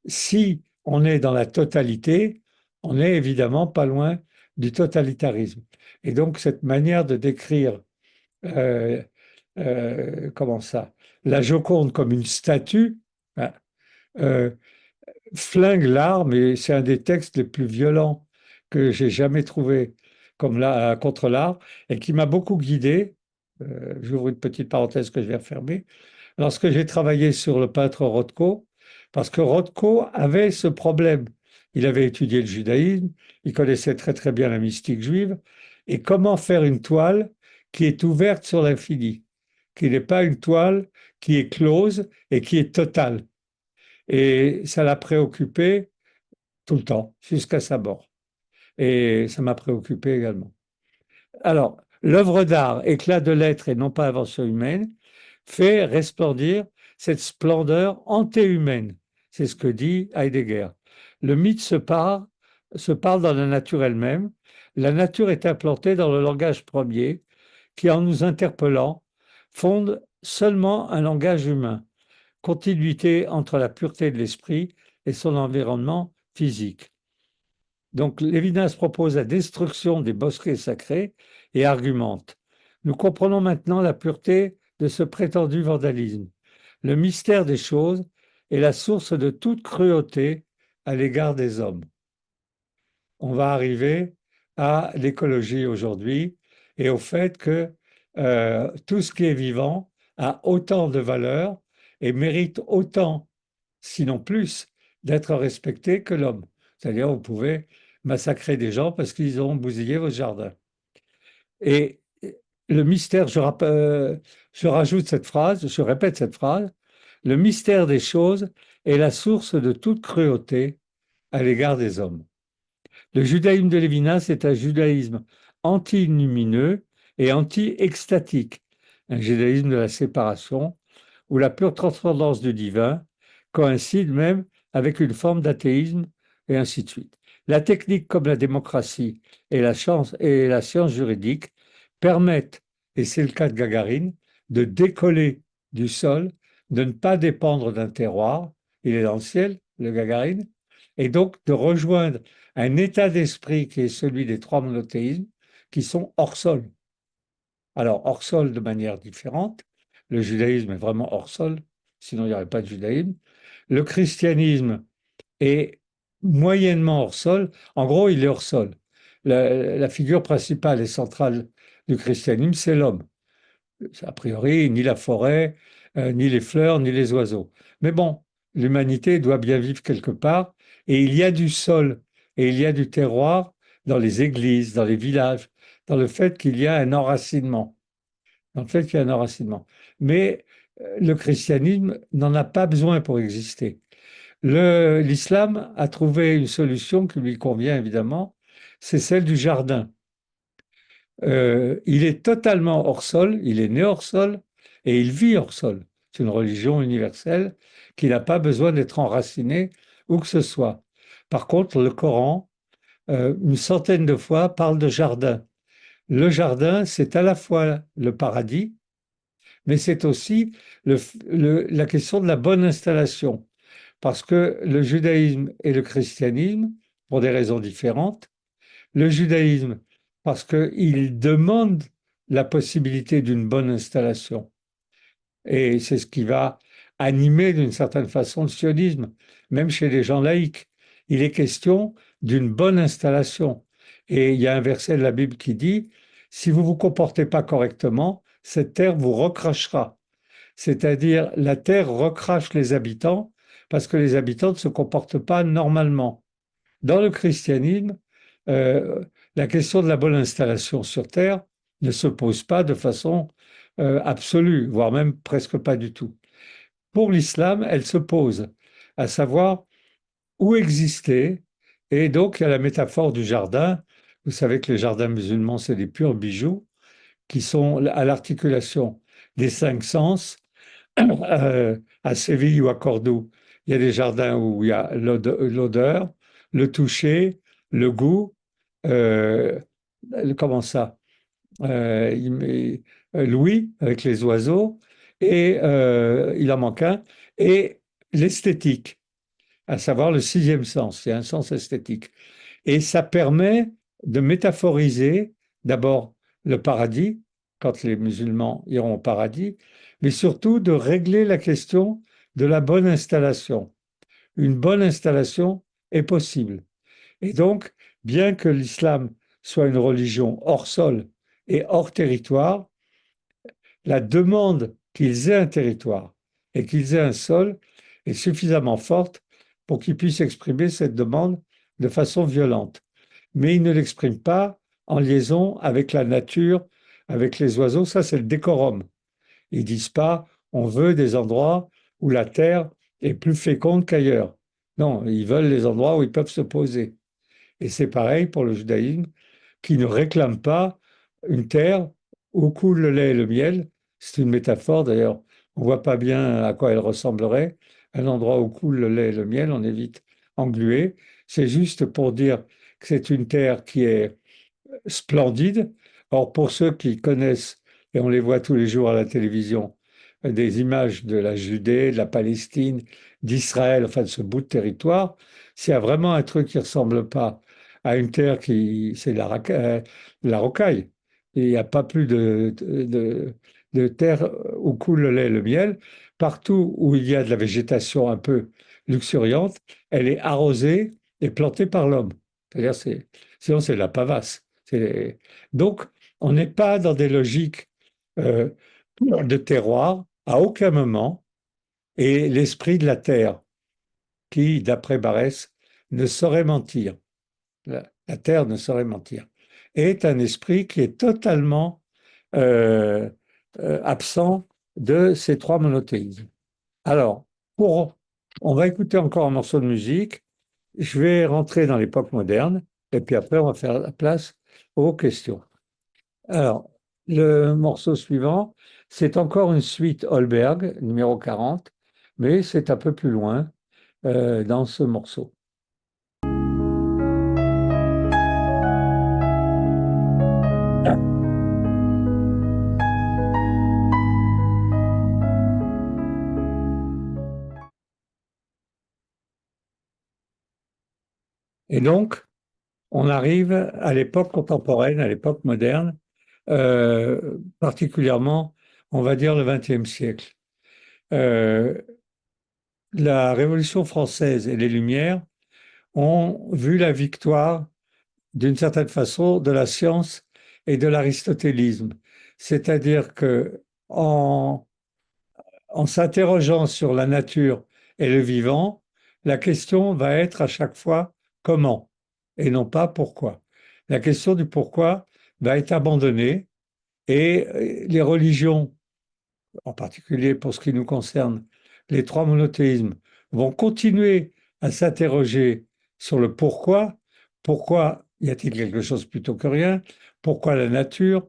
Si on est dans la totalité, on n'est évidemment pas loin du totalitarisme. Et donc cette manière de décrire, euh, comment ça, la Joconde comme une statue, hein, euh, flingue l'art, mais c'est un des textes les plus violents que j'ai jamais trouvé comme là, contre l'art et qui m'a beaucoup guidé. J'ouvre une petite parenthèse que je vais refermer. Lorsque j'ai travaillé sur le peintre Rothko, parce que Rothko avait ce problème. Il avait étudié le judaïsme, il connaissait très très bien la mystique juive, et comment faire une toile qui est ouverte sur l'infini, qui n'est pas une toile qui est close et qui est totale. Et ça l'a préoccupé tout le temps, jusqu'à sa mort. Et ça m'a préoccupé également. Alors, l'œuvre d'art, éclat de l'être et non pas invention humaine, fait resplendir cette splendeur antéhumaine. C'est ce que dit Heidegger. Le mythe se parle dans la nature elle-même. La nature est implantée dans le langage premier qui, en nous interpellant, fonde seulement un langage humain, continuité entre la pureté de l'esprit et son environnement physique. Donc Lévinas propose la destruction des bosquets sacrés et argumente. Nous comprenons maintenant la pureté de ce prétendu vandalisme. Le mystère des choses est la source de toute cruauté à l'égard des hommes. On va arriver à l'écologie aujourd'hui et au fait que tout ce qui est vivant a autant de valeur et mérite autant, sinon plus, d'être respecté que l'homme. C'est-à-dire, vous pouvez massacrer des gens parce qu'ils ont bousillé votre jardin. Et le mystère, je rajoute cette phrase, je répète cette phrase, le mystère des choses est la source de toute cruauté à l'égard des hommes. Le judaïsme de Lévinas est un judaïsme anti-lumineux et anti-extatique, un judaïsme de la séparation, où la pure transcendance du divin coïncide même avec une forme d'athéisme, et ainsi de suite. La technique comme la démocratie et la science juridique permettent, et c'est le cas de Gagarine, de décoller du sol, de ne pas dépendre d'un terroir, il est dans le ciel, le Gagarine, et donc de rejoindre un état d'esprit qui est celui des trois monothéismes, qui sont hors sol. Alors, hors sol de manière différente. Le judaïsme est vraiment hors sol, sinon il n'y aurait pas de judaïsme. Le christianisme est moyennement hors sol. En gros, il est hors sol. La figure principale et centrale du christianisme, c'est l'homme. A priori, ni la forêt, ni les fleurs, ni les oiseaux. Mais bon, l'humanité doit bien vivre quelque part, et il y a du sol, et il y a du terroir dans les églises, dans les villages, dans le fait qu'il y a un enracinement. Dans le fait qu'il y a un enracinement. Mais le christianisme n'en a pas besoin pour exister. L'islam a trouvé une solution qui lui convient évidemment, c'est celle du jardin. Il est totalement hors sol, il est né hors sol et il vit hors sol. C'est une religion universelle qui n'a pas besoin d'être enracinée où que ce soit. Par contre, le Coran, une centaine de fois, parle de jardin. Le jardin, c'est à la fois le paradis, mais c'est aussi la question de la bonne installation. Parce que le judaïsme et le christianisme, pour des raisons différentes, le judaïsme, parce qu'il demande la possibilité d'une bonne installation. Et c'est ce qui va animer d'une certaine façon le sionisme, même chez les gens laïcs. Il est question d'une bonne installation. Et il y a un verset de la Bible qui dit, si vous ne vous comportez pas correctement, cette terre vous recrachera. C'est-à-dire, la terre recrache les habitants parce que les habitants ne se comportent pas normalement. Dans le christianisme, euh, la question de la bonne installation sur terre ne se pose pas de façon absolue, voire même presque pas du tout. Pour l'islam, elle se pose, à savoir où exister. Et donc, il y a la métaphore du jardin. Vous savez que les jardins musulmans, c'est des purs bijoux qui sont à l'articulation des cinq sens. À Séville ou à Cordoue, il y a des jardins où il y a l'odeur, le toucher, le goût, euh, comment ça, l'ouïe avec les oiseaux, et il en manque un, et l'esthétique, à savoir le sixième sens. Il y a un sens esthétique. Et ça permet de métaphoriser d'abord le paradis, quand les musulmans iront au paradis, mais surtout de régler la question de la bonne installation. Une bonne installation est possible. Et donc, bien que l'islam soit une religion hors sol et hors territoire, la demande qu'ils aient un territoire et qu'ils aient un sol est suffisamment forte pour qu'ils puissent exprimer cette demande de façon violente. Mais ils ne l'expriment pas en liaison avec la nature, avec les oiseaux. Ça, c'est le décorum. Ils disent pas on veut des endroits où la terre est plus féconde qu'ailleurs. Non, ils veulent les endroits où ils peuvent se poser. Et c'est pareil pour le judaïsme, qui ne réclame pas une terre où coule le lait et le miel. C'est une métaphore d'ailleurs. On ne voit pas bien à quoi elle ressemblerait. Un endroit où coule le lait et le miel, on évite englué. C'est juste pour dire que c'est une terre qui est splendide. Or, pour ceux qui connaissent, et on les voit tous les jours à la télévision, des images de la Judée, de la Palestine, d'Israël, enfin de ce bout de territoire, s'il y a vraiment un truc qui ne ressemble pas à une terre qui, c'est la rocaille. Il n'y a pas plus de terre où coule le lait et le miel. Partout où il y a de la végétation un peu luxuriante, elle est arrosée et plantée par l'homme. C'est-à-dire, sinon c'est de la pavasse. Donc, on n'est pas dans des logiques euh, de terroir, à aucun moment, et l'esprit de la terre, qui, d'après Barès, ne saurait mentir, la terre ne saurait mentir, est un esprit qui est totalement euh, absent de ces trois monothéismes. Alors, pour, on va écouter encore un morceau de musique. Je vais rentrer dans l'époque moderne et puis après, on va faire la place aux questions. Alors, le morceau suivant, c'est encore une suite Holberg, numéro 40, mais c'est un peu plus loin dans ce morceau. Et donc, on arrive à l'époque contemporaine, à l'époque moderne, particulièrement, on va dire, le XXe siècle. Euh, la Révolution française et les Lumières ont vu la victoire, d'une certaine façon, de la science et de l'aristotélisme. C'est-à-dire que en s'interrogeant sur la nature et le vivant, la question va être à chaque fois comment et non pas pourquoi. La question du pourquoi va être abandonnée et les religions, en particulier pour ce qui nous concerne, les trois monothéismes, vont continuer à s'interroger sur le pourquoi. Pourquoi y a-t-il quelque chose plutôt que rien? Pourquoi la nature?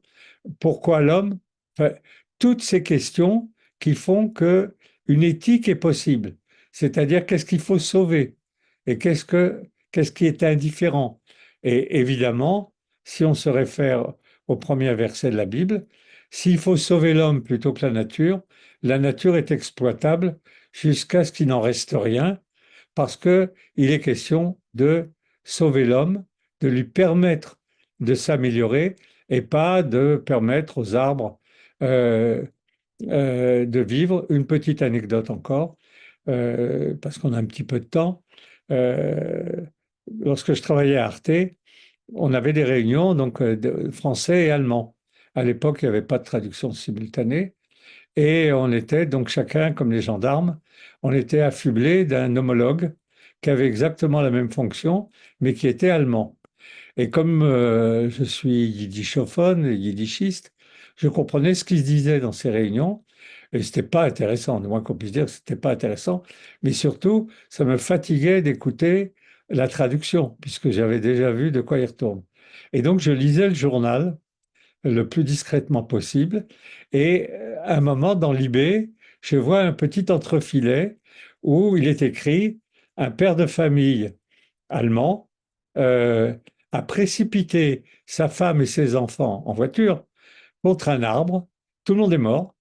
Pourquoi l'homme? Enfin, toutes ces questions qui font que une éthique est possible. C'est-à-dire qu'est-ce qu'il faut sauver et qu'est-ce qui est indifférent. Et évidemment, si on se réfère au premier verset de la Bible, s'il faut sauver l'homme plutôt que la nature est exploitable jusqu'à ce qu'il n'en reste rien, parce qu'il est question de sauver l'homme, de lui permettre de s'améliorer et pas de permettre aux arbres euh, de vivre. Une petite anecdote encore, parce qu'on a un petit peu de temps. Euh, lorsque je travaillais à Arte, on avait des réunions donc de français et allemand. À l'époque, il n'y avait pas de traduction simultanée. Et on était donc chacun, comme les gendarmes, on était affublé d'un homologue qui avait exactement la même fonction, mais qui était allemand. Et comme je suis yiddishophone, yiddishiste, je comprenais ce qui se disait dans ces réunions. Et c'était pas intéressant, du moins qu'on puisse dire que c'était pas intéressant. Mais surtout, ça me fatiguait d'écouter la traduction, puisque j'avais déjà vu de quoi il retourne. Et donc, je lisais le journal le plus discrètement possible. Et à un moment, dans l'IB, je vois un petit entrefilet où il est écrit un père de famille allemand euh, a précipité sa femme et ses enfants en voiture contre un arbre. Tout le monde est mort,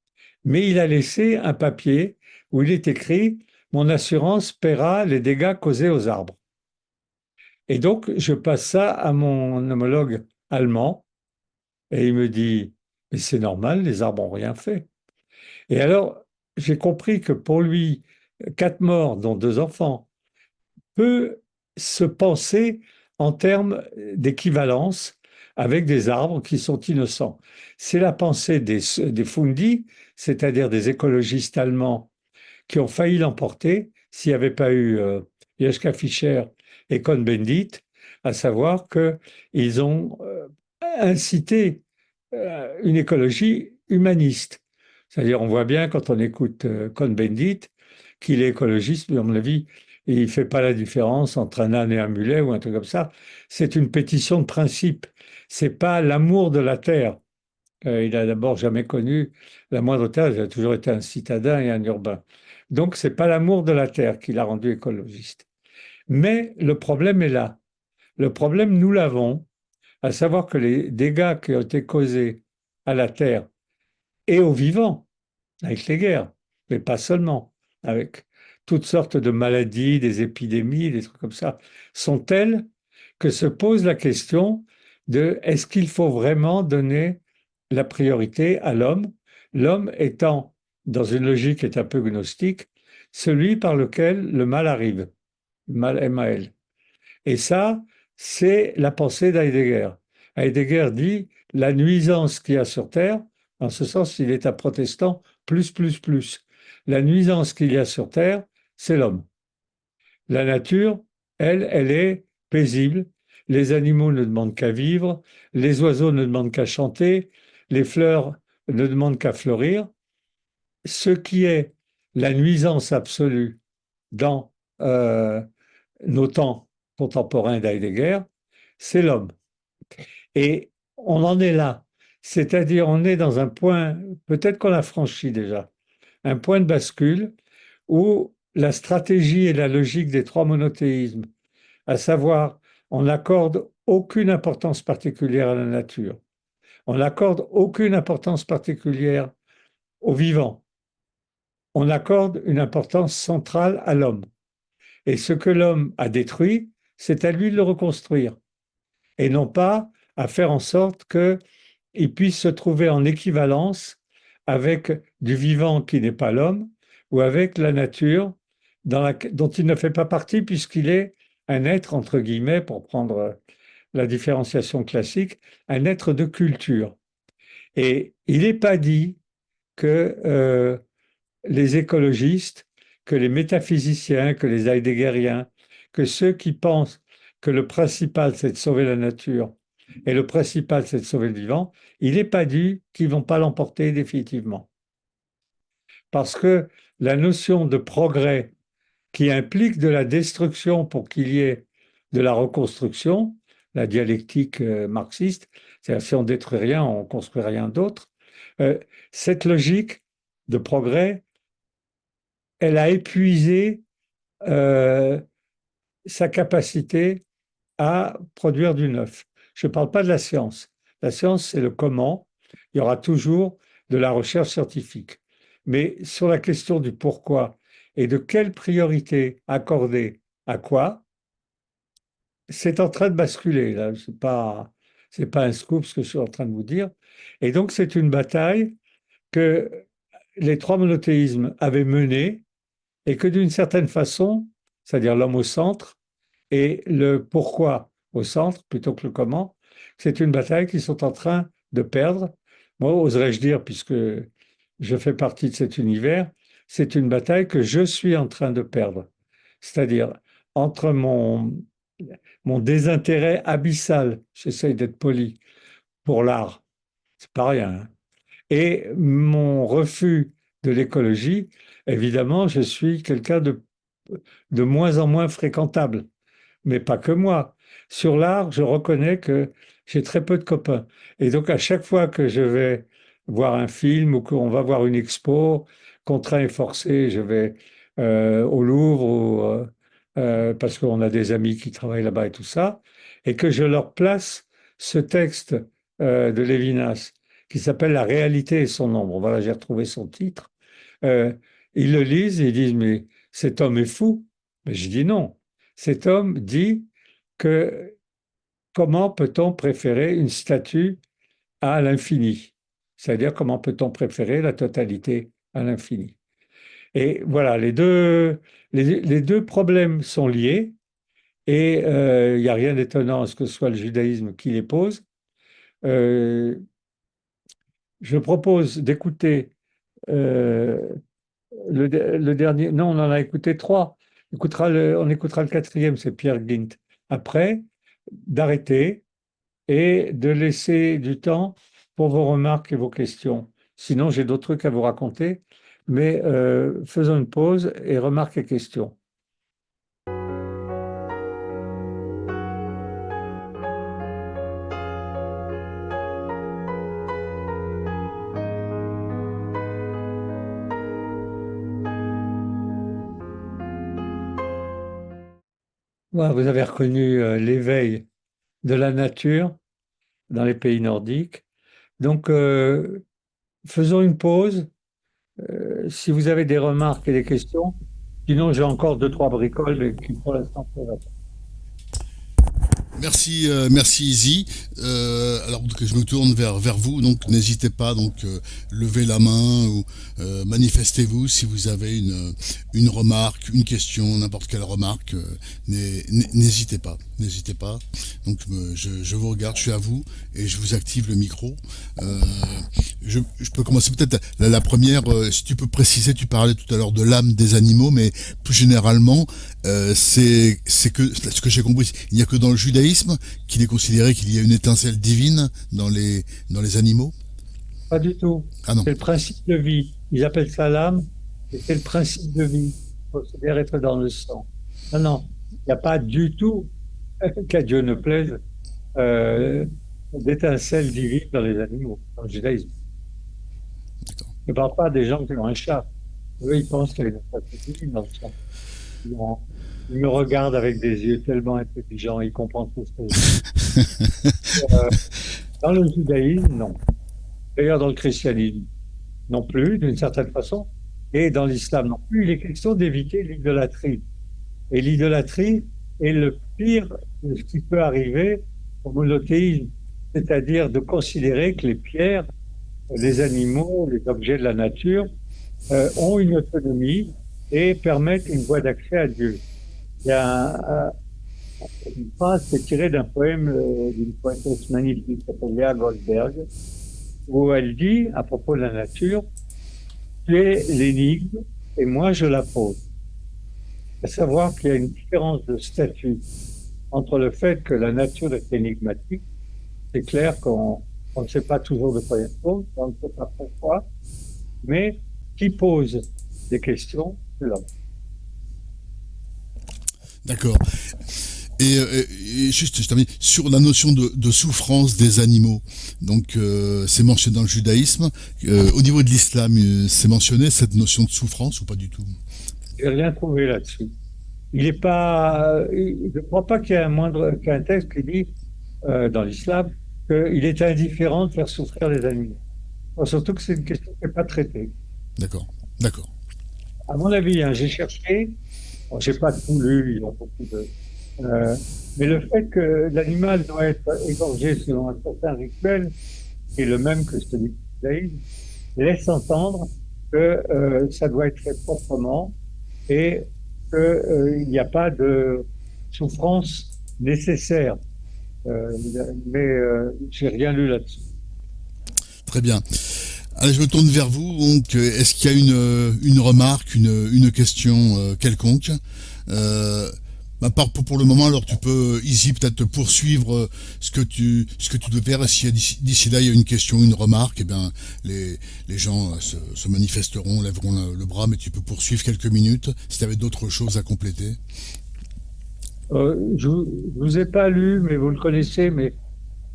mais il a laissé un papier où il est écrit mon assurance paiera les dégâts causés aux arbres. Et donc, je passe ça à mon homologue allemand et il me dit, mais c'est normal, les arbres n'ont rien fait. Et alors, j'ai compris que pour lui, 4 morts, dont 2 enfants, peut se penser en termes d'équivalence avec des arbres qui sont innocents. C'est la pensée des Fundi, c'est-à-dire des écologistes allemands qui ont failli l'emporter s'il n'y avait pas eu Joschka Fischer et Cohn-Bendit, à savoir qu'ils ont incité une écologie humaniste. C'est-à-dire, on voit bien quand on écoute Cohn-Bendit qu'il est écologiste, mais à mon avis, il ne fait pas la différence entre un âne et un mulet ou un truc comme ça. C'est une pétition de principe. C'est pas l'amour de la terre. Il a d'abord jamais connu la moindre terre. Il a toujours été un citadin et un urbain. Donc, c'est pas l'amour de la terre qui l'a rendu écologiste. Mais le problème est là. Le problème, nous l'avons, à savoir que les dégâts qui ont été causés à la terre et aux vivants, avec les guerres, mais pas seulement, avec toutes sortes de maladies, des épidémies, des trucs comme ça, sont telles que se pose la question de est-ce qu'il faut vraiment donner la priorité à l'homme, l'homme étant, dans une logique qui est un peu gnostique, celui par lequel le mal arrive, le mal M-A-L. Et ça, c'est la pensée d'Heidegger. Heidegger dit la nuisance qu'il y a sur Terre, en ce sens, il est un protestant plus. La nuisance qu'il y a sur Terre, c'est l'homme. La nature, elle, elle est paisible. Les animaux ne demandent qu'à vivre, les oiseaux ne demandent qu'à chanter, les fleurs ne demandent qu'à fleurir. Ce qui est la nuisance absolue dans nos temps contemporains d'Heidegger, c'est l'homme. Et on en est là. C'est-à-dire, on est dans un point, peut-être qu'on a franchi déjà, un point de bascule où la stratégie et la logique des trois monothéismes, à savoir, on n'accorde aucune importance particulière à la nature, on n'accorde aucune importance particulière au vivant, on accorde une importance centrale à l'homme. Et ce que l'homme a détruit, c'est à lui de le reconstruire, et non pas à faire en sorte qu'il puisse se trouver en équivalence avec du vivant qui n'est pas l'homme, ou avec la nature dont il ne fait pas partie, puisqu'il est un être, entre guillemets, pour prendre la différenciation classique, un être de culture. Et il n'est pas dit que les écologistes, que les métaphysiciens, que les heideggeriens, que ceux qui pensent que le principal c'est de sauver la nature et le principal c'est de sauver le vivant, il n'est pas dit qu'ils ne vont pas l'emporter définitivement. Parce que la notion de progrès qui implique de la destruction pour qu'il y ait de la reconstruction, la dialectique marxiste, c'est-à-dire si on détruit rien, on construit rien d'autre, euh, cette logique de progrès, elle a épuisé euh, sa capacité à produire du neuf. Je ne parle pas de la science. La science, c'est le comment. Il y aura toujours de la recherche scientifique. Mais sur la question du pourquoi et de quelle priorité accorder à quoi, c'est en train de basculer. Là. C'est pas un scoop ce que je suis en train de vous dire. Et donc, c'est une bataille que les trois monothéismes avaient menée et que d'une certaine façon, c'est-à-dire l'homme au centre et le pourquoi au centre plutôt que le comment, c'est une bataille qu'ils sont en train de perdre. Moi, oserais-je dire, puisque je fais partie de cet univers, c'est une bataille que je suis en train de perdre. C'est-à-dire entre mon désintérêt abyssal, j'essaye d'être poli, pour l'art, c'est pas rien, hein, et mon refus de l'écologie, évidemment, je suis quelqu'un de moins en moins fréquentable, mais pas que moi. Sur l'art, je reconnais que j'ai très peu de copains. Et donc, à chaque fois que je vais voir un film ou qu'on va voir une expo, contraint et forcé, je vais au Louvre parce qu'on a des amis qui travaillent là-bas et tout ça, et que je leur place ce texte de Lévinas qui s'appelle La réalité et son ombre. Voilà, j'ai retrouvé son titre. Euh, Ils le lisent et ils disent, mais cet homme est fou. Mais je dis non. Cet homme dit que comment peut-on préférer une statue à l'infini? C'est-à-dire comment peut-on préférer la totalité à l'infini? Et voilà, les deux problèmes sont liés et il n'y a rien d'étonnant à ce que ce soit le judaïsme qui les pose. Euh, je propose d'écouter euh, le dernier. Non, on en a écouté trois. On écoutera le quatrième, c'est Pierre Gint. Après, d'arrêter et de laisser du temps pour vos remarques et vos questions. Sinon, j'ai d'autres trucs à vous raconter, mais faisons une pause et remarques et questions. Voilà, vous avez reconnu l'éveil de la nature dans les pays nordiques. Donc, faisons une pause. Si vous avez des remarques et des questions, sinon j'ai encore deux, trois bricoles mais qui pour l'instant peuvent attendre. Merci Izzy. Alors que je me tourne vers vous, donc n'hésitez pas, donc levez la main ou manifestez-vous si vous avez une remarque, une question, n'importe quelle remarque. N'hésitez pas. Donc je vous regarde, je suis à vous et je vous active le micro. Euh, je peux commencer peut-être la première. Si tu peux préciser, tu parlais tout à l'heure de l'âme des animaux, mais plus généralement, c'est que ce que j'ai compris, il n'y a que dans le judaïsme qu'il est considéré qu'il y a une étincelle divine dans les animaux. Pas du tout. Ah non, C'est le principe de vie. Ils appellent ça l'âme, et c'est le principe de vie. Il considère être dans le sang. Non, non, il n'y a pas du tout, qu'à Dieu ne plaise, euh, d'étincelles divines dans les animaux, dans le judaïsme. d'accord. Je ne parle pas des gens qui ont un chat. Eux, ils pensent qu'il y a une étincelle divine dans le chat. Ils, ont- ils me regardent avec des yeux tellement intelligents, ils comprennent tout ce que je dis. Euh, Dans le judaïsme, non. D'ailleurs, dans le christianisme, non plus, d'une certaine façon. Et dans l'islam non plus, il est question d'éviter l'idolâtrie. Et l'idolâtrie est le pire de ce qui peut arriver au monothéisme, c'est-à-dire de considérer que les pierres, les animaux, les objets de la nature ont une autonomie et permettent une voie d'accès à Dieu. Il y a une phrase qui est tirée d'un poème d'une poétesse magnifique qui s'appelle Léa Goldberg, où elle dit, à propos de la nature, tu es l'énigme et moi je la pose. À savoir qu'il y a une différence de statut entre le fait que la nature est énigmatique, c'est clair qu'on ne sait pas toujours de quoi elle pose, on ne sait pas pourquoi, mais qui pose des questions, c'est l'homme. D'accord. Et juste, je termine sur la notion de souffrance des animaux. Donc, c'est mentionné dans le judaïsme. Au niveau de l'islam, c'est mentionné cette notion de souffrance ou pas du tout? Je n'ai rien trouvé là-dessus. Il n'est pas, je ne crois pas qu'il y ait qu'un texte qui dit dans l'islam qu'il est indifférent de faire souffrir les animaux. Bon, surtout que c'est une question qui n'est pas traitée. D'accord, d'accord. À mon avis, hein, j'ai cherché, bon, j'ai pas tout lu, ils ont beaucoup de, euh, mais le fait que l'animal doit être égorgé selon un certain rituel, qui est le même que celui du judaïsme, laisse entendre que ça doit être fait proprement et qu'il n'y a pas de souffrance nécessaire. Mais j'ai rien lu là-dessus. Très bien. Allez, je me tourne vers vous. Donc, est-ce qu'il y a une remarque, une question quelconque? Pour le moment, alors tu peux, Izzy, peut-être poursuivre ce que tu dois faire. Et si d'ici là il y a une question, une remarque, eh bien, les gens se manifesteront, lèveront le bras, mais tu peux poursuivre quelques minutes si tu avais d'autres choses à compléter. Je ne vous ai pas lu, mais vous le connaissez, mais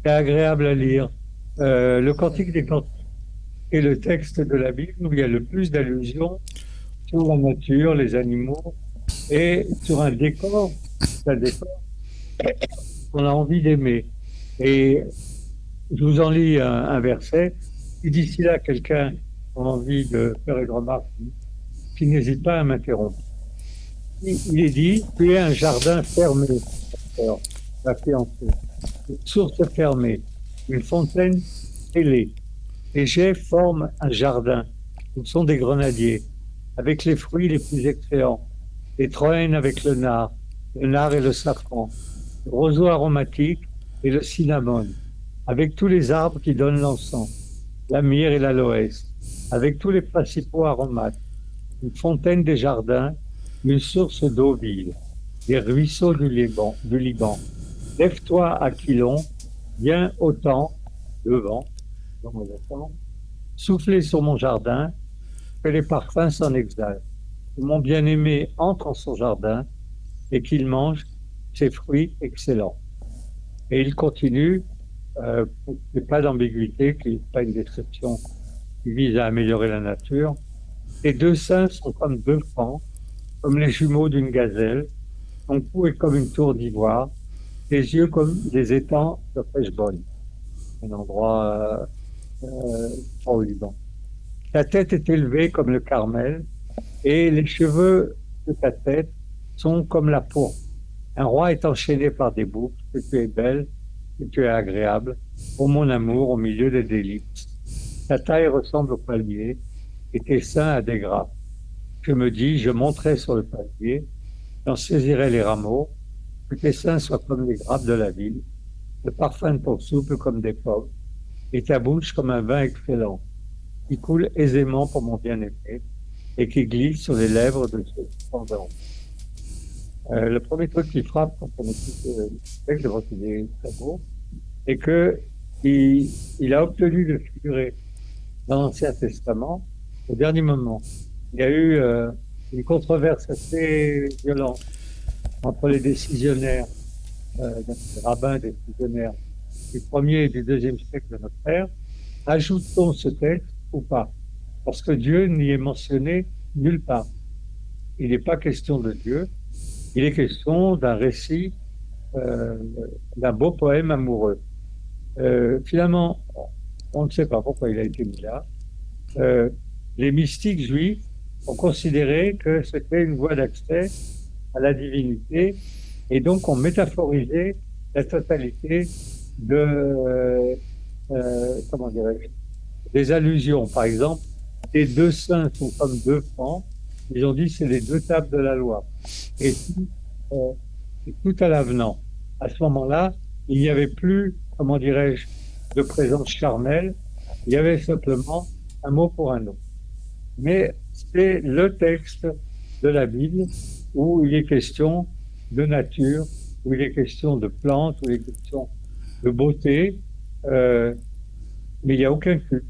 c'est agréable à lire. Le Cantique des Cantiques est le texte de la Bible où il y a le plus d'allusions sur la nature, les animaux, et sur un décor qu'on a envie d'aimer. Et je vous en lis un verset. Si d'ici là, quelqu'un a envie de faire une remarque, qui n'hésite pas à m'interrompre. Il est dit, tu es un jardin fermé, alors, la fiancée, une source fermée, une fontaine scellée. Les jets forment un jardin où sont des grenadiers, avec les fruits les plus excellents, les troènes avec le nard et le safran, le roseau aromatique et le cinnamome, avec tous les arbres qui donnent l'encens, la myrrhe et l'aloès, avec tous les principaux aromates, une fontaine des jardins, une source d'eau vive, des ruisseaux du Liban. Lève-toi, Aquilon, viens autant, devant, soufflez sur mon jardin, que les parfums s'en exhalent. Que mon bien-aimé entre en son jardin et qu'il mange ses fruits excellents. Et il continue, qu'il n'y ait pas d'ambiguïté, qu'il n'y ait pas une description qui vise à améliorer la nature. Les deux seins sont comme deux fans, comme les jumeaux d'une gazelle. Son cou est comme une tour d'ivoire, les yeux comme des étangs de Heshbon, un endroit au Liban. Ta tête est élevée comme le Carmel, et les cheveux de ta tête sont comme la pourpre. Un roi est enchaîné par des boucles, que tu es belle, que tu es agréable, ô mon amour, au milieu des délices. Ta taille ressemble au palier, et tes seins à des grappes. Je me dis, je monterai sur le palier, j'en saisirai les rameaux, que tes seins soient comme les grappes de la ville, le parfum de ton souple comme des pommes, et ta bouche comme un vin excellent, qui coule aisément pour mon bien-aimé, et qui glisse sur les lèvres de ceux qui s'endorment. Le premier truc qui frappe quand on écoute le texte de votre idée très beau, c'est que il a obtenu de figurer dans l'Ancien Testament au dernier moment. Il y a eu une controverse assez violente entre les décisionnaires, les rabbins décisionnaires du 1er et du 2e siècle de notre ère. Ajoute-t-on ce texte ou pas? Parce que Dieu n'y est mentionné nulle part. Il n'est pas question de Dieu, il est question d'un récit, euh, d'un beau poème amoureux. Finalement, on ne sait pas pourquoi il a été mis là. Euh, les mystiques juifs ont considéré que c'était une voie d'accès à la divinité et donc ont métaphorisé la totalité comment dirais-je, des allusions. Par exemple, les deux saints sont comme deux pans. Ils ont dit c'est les deux tables de la loi. Et euh, tout à l'avenant. À ce moment-là, il n'y avait plus, comment dirais-je, de présence charnelle. Il y avait simplement un mot pour un autre. Mais c'est le texte de la Bible où il est question de nature, où il est question de plantes, où il est question de beauté, mais il n'y a aucun culte.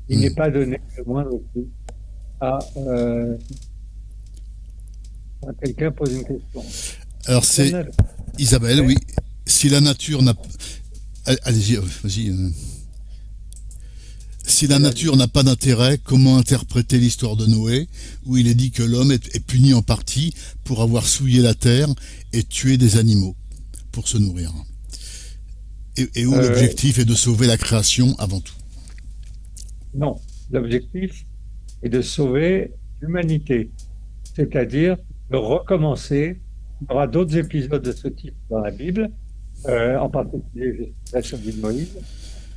Il n'est pas donné le moindre culte à quelqu'un pose une question. Alors c'est Isabelle, oui. Si la nature n'a... Allez-y, vas-y. Si la nature n'a pas d'intérêt, comment interpréter l'histoire de Noé, où il est dit que l'homme est puni en partie pour avoir souillé la terre et tué des animaux pour se nourrir, et où l'objectif est de sauver la création avant tout? Non, l'objectif est de sauver l'humanité, c'est-à-dire de recommencer. Il y aura d'autres épisodes de ce type dans la Bible, en particulier la survie de Moïse.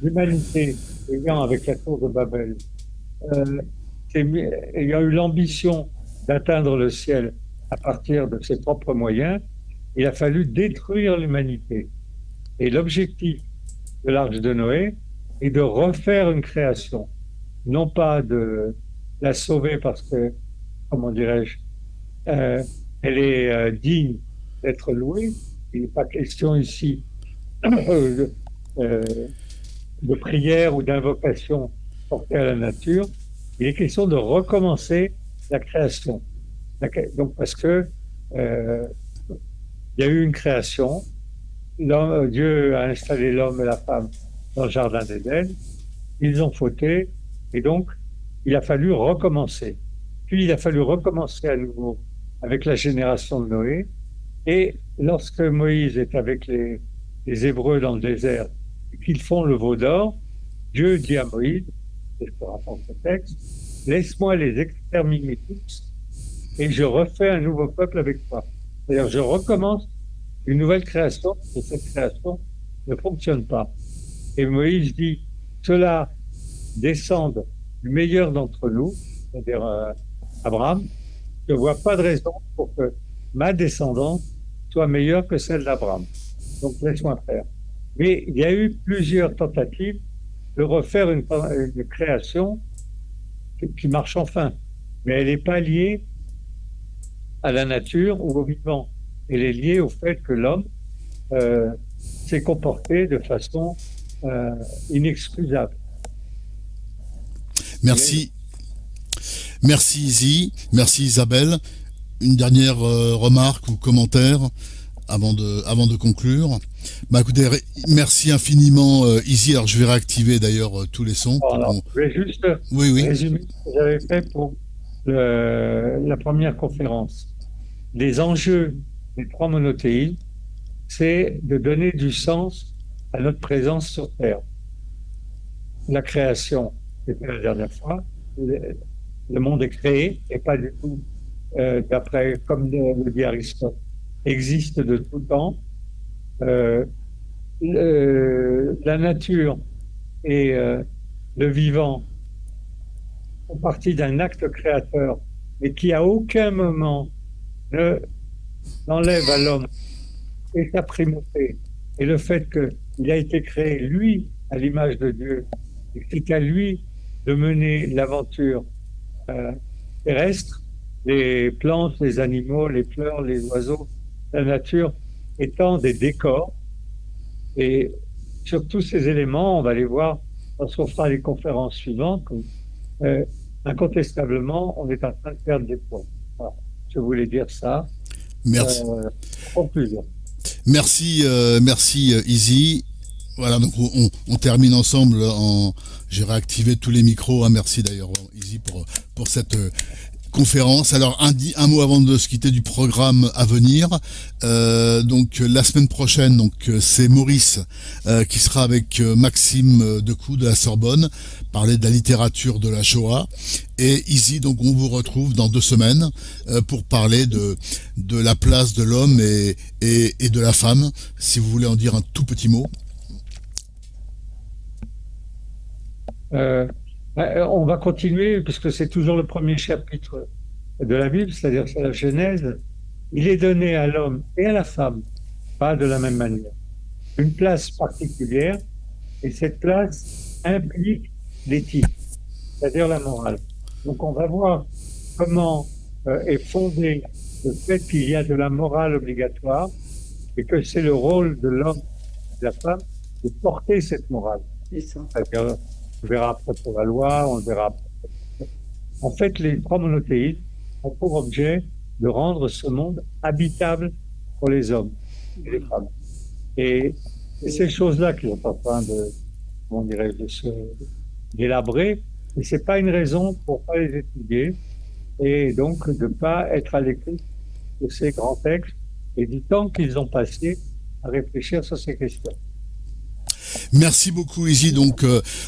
L'humanité ayant, avec la tour de Babel, ayant eu l'ambition d'atteindre le ciel à partir de ses propres moyens, il a fallu détruire l'humanité. Et l'objectif de l'Arche de Noé est de refaire une création, non pas de la sauver parce que, comment dirais-je, elle est digne d'être louée. Il n'est pas question ici de prière ou d'invocation portée à la nature. Il est question de recommencer la création. Donc parce que il y a eu une création, Dieu a installé l'homme et la femme dans le jardin d'Éden, ils ont fauté et donc il a fallu recommencer. Puis il a fallu recommencer à nouveau avec la génération de Noé. Et lorsque Moïse est avec les Hébreux dans le désert et qu'ils font le veau d'or, Dieu dit à Moïse, et je te raconte ce texte, laisse-moi les exterminer tous et je refais un nouveau peuple avec toi. C'est-à-dire, je recommence une nouvelle création et cette création ne fonctionne pas. Et Moïse dit, cela descende du meilleur d'entre nous, c'est-à-dire Abraham. Je ne vois pas de raison pour que ma descendance soit meilleure que celle d'Abraham. Donc laisse-moi faire. Mais il y a eu plusieurs tentatives de refaire une création qui marche enfin, mais elle n'est pas liée à la nature ou au vivant. Elle est liée au fait que l'homme s'est comporté de façon inexcusable. Merci. Merci Izzy, merci Isabelle. Une dernière remarque ou commentaire avant de conclure. Bah écoutez, merci infiniment Izzy. Alors je vais réactiver d'ailleurs tous les sons. Alors, je vais juste résumer ce que j'avais fait pour la première conférence. Les enjeux des 3 monothéismes, c'est de donner du sens à notre présence sur Terre. La création, c'était la dernière fois. Le monde est créé et pas du tout d'après, comme le dit Aristote, existe de tout temps. Euh, la nature et le vivant font partie d'un acte créateur, mais qui à aucun moment ne n'enlève à l'homme et sa primauté et le fait qu'il a été créé, lui, à l'image de Dieu, et que c'est à lui de mener l'aventure euh, terrestre, les plantes, les animaux, les fleurs, les oiseaux, la nature étant des décors. Et sur tous ces éléments, on va les voir lorsqu'on fera les conférences suivantes. Euh, Incontestablement, on est en train de perdre des points. Voilà. Je voulais dire ça. Merci. En conclusion. Merci, merci Izzy. Voilà, donc on termine ensemble. J'ai réactivé tous les micros. Hein, merci d'ailleurs Izzy pour cette conférence. Alors un mot avant de se quitter du programme à venir. Donc la semaine prochaine, donc c'est Maurice qui sera avec Maxime Decoux de la Sorbonne, parler de la littérature de la Shoah. Et Izzy, donc on vous retrouve dans 2 semaines pour parler de la place de l'homme et de la femme. Si vous voulez en dire un tout petit mot. On va continuer, puisque c'est toujours le premier chapitre de la Bible, c'est-à-dire c'est la Genèse. Il est donné à l'homme et à la femme, pas de la même manière, une place particulière, et cette place implique l'éthique, c'est-à-dire la morale. Donc on va voir comment est fondé le fait qu'il y a de la morale obligatoire, et que c'est le rôle de l'homme et de la femme de porter cette morale. C'est ça. C'est-à-dire, on verra après pour la loi, on le verra après. En fait, les 3 monothéismes ont pour objet de rendre ce monde habitable pour les hommes et les femmes. Et c'est ces choses-là qui sont en train de, comment dirais-je, de se délabrer. Et c'est pas une raison pour pas les étudier et donc de pas être à l'écoute de ces grands textes et du temps qu'ils ont passé à réfléchir sur ces questions. Merci beaucoup Izzy, donc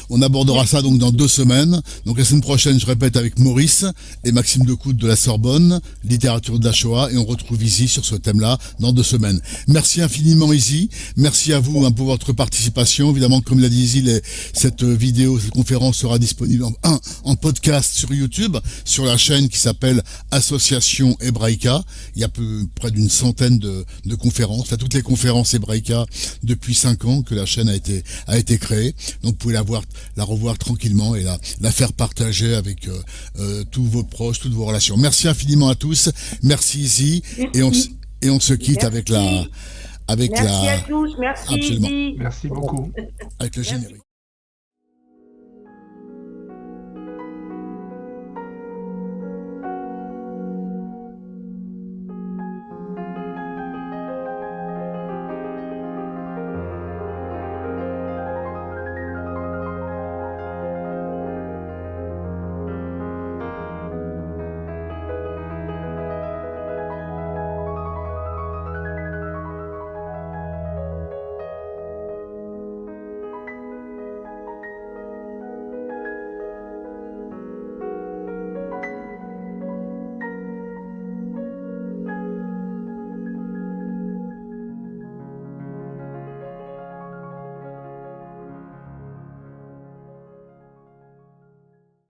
on abordera ça donc dans 2 semaines. Donc la semaine prochaine, je répète, avec Maurice et Maxime Decoux de la Sorbonne, littérature de la Shoah, et on retrouve Izzy sur ce thème-là dans 2 semaines. Merci infiniment Izzy, merci à vous pour votre participation. Évidemment, comme l'a dit Izzy, cette vidéo, cette conférence sera disponible en podcast sur YouTube, sur la chaîne qui s'appelle Association Hebraïca. Il y a près d'une centaine de conférences, enfin toutes les conférences Hebraïca depuis 5 ans que la chaîne a été créée. Donc vous pouvez la revoir tranquillement et la faire partager avec tous vos proches, toutes vos relations. Merci infiniment à tous. Merci Izzy. Et on se quitte avec Merci à tous. Merci absolument. Izzy. Merci beaucoup. Avec le générique.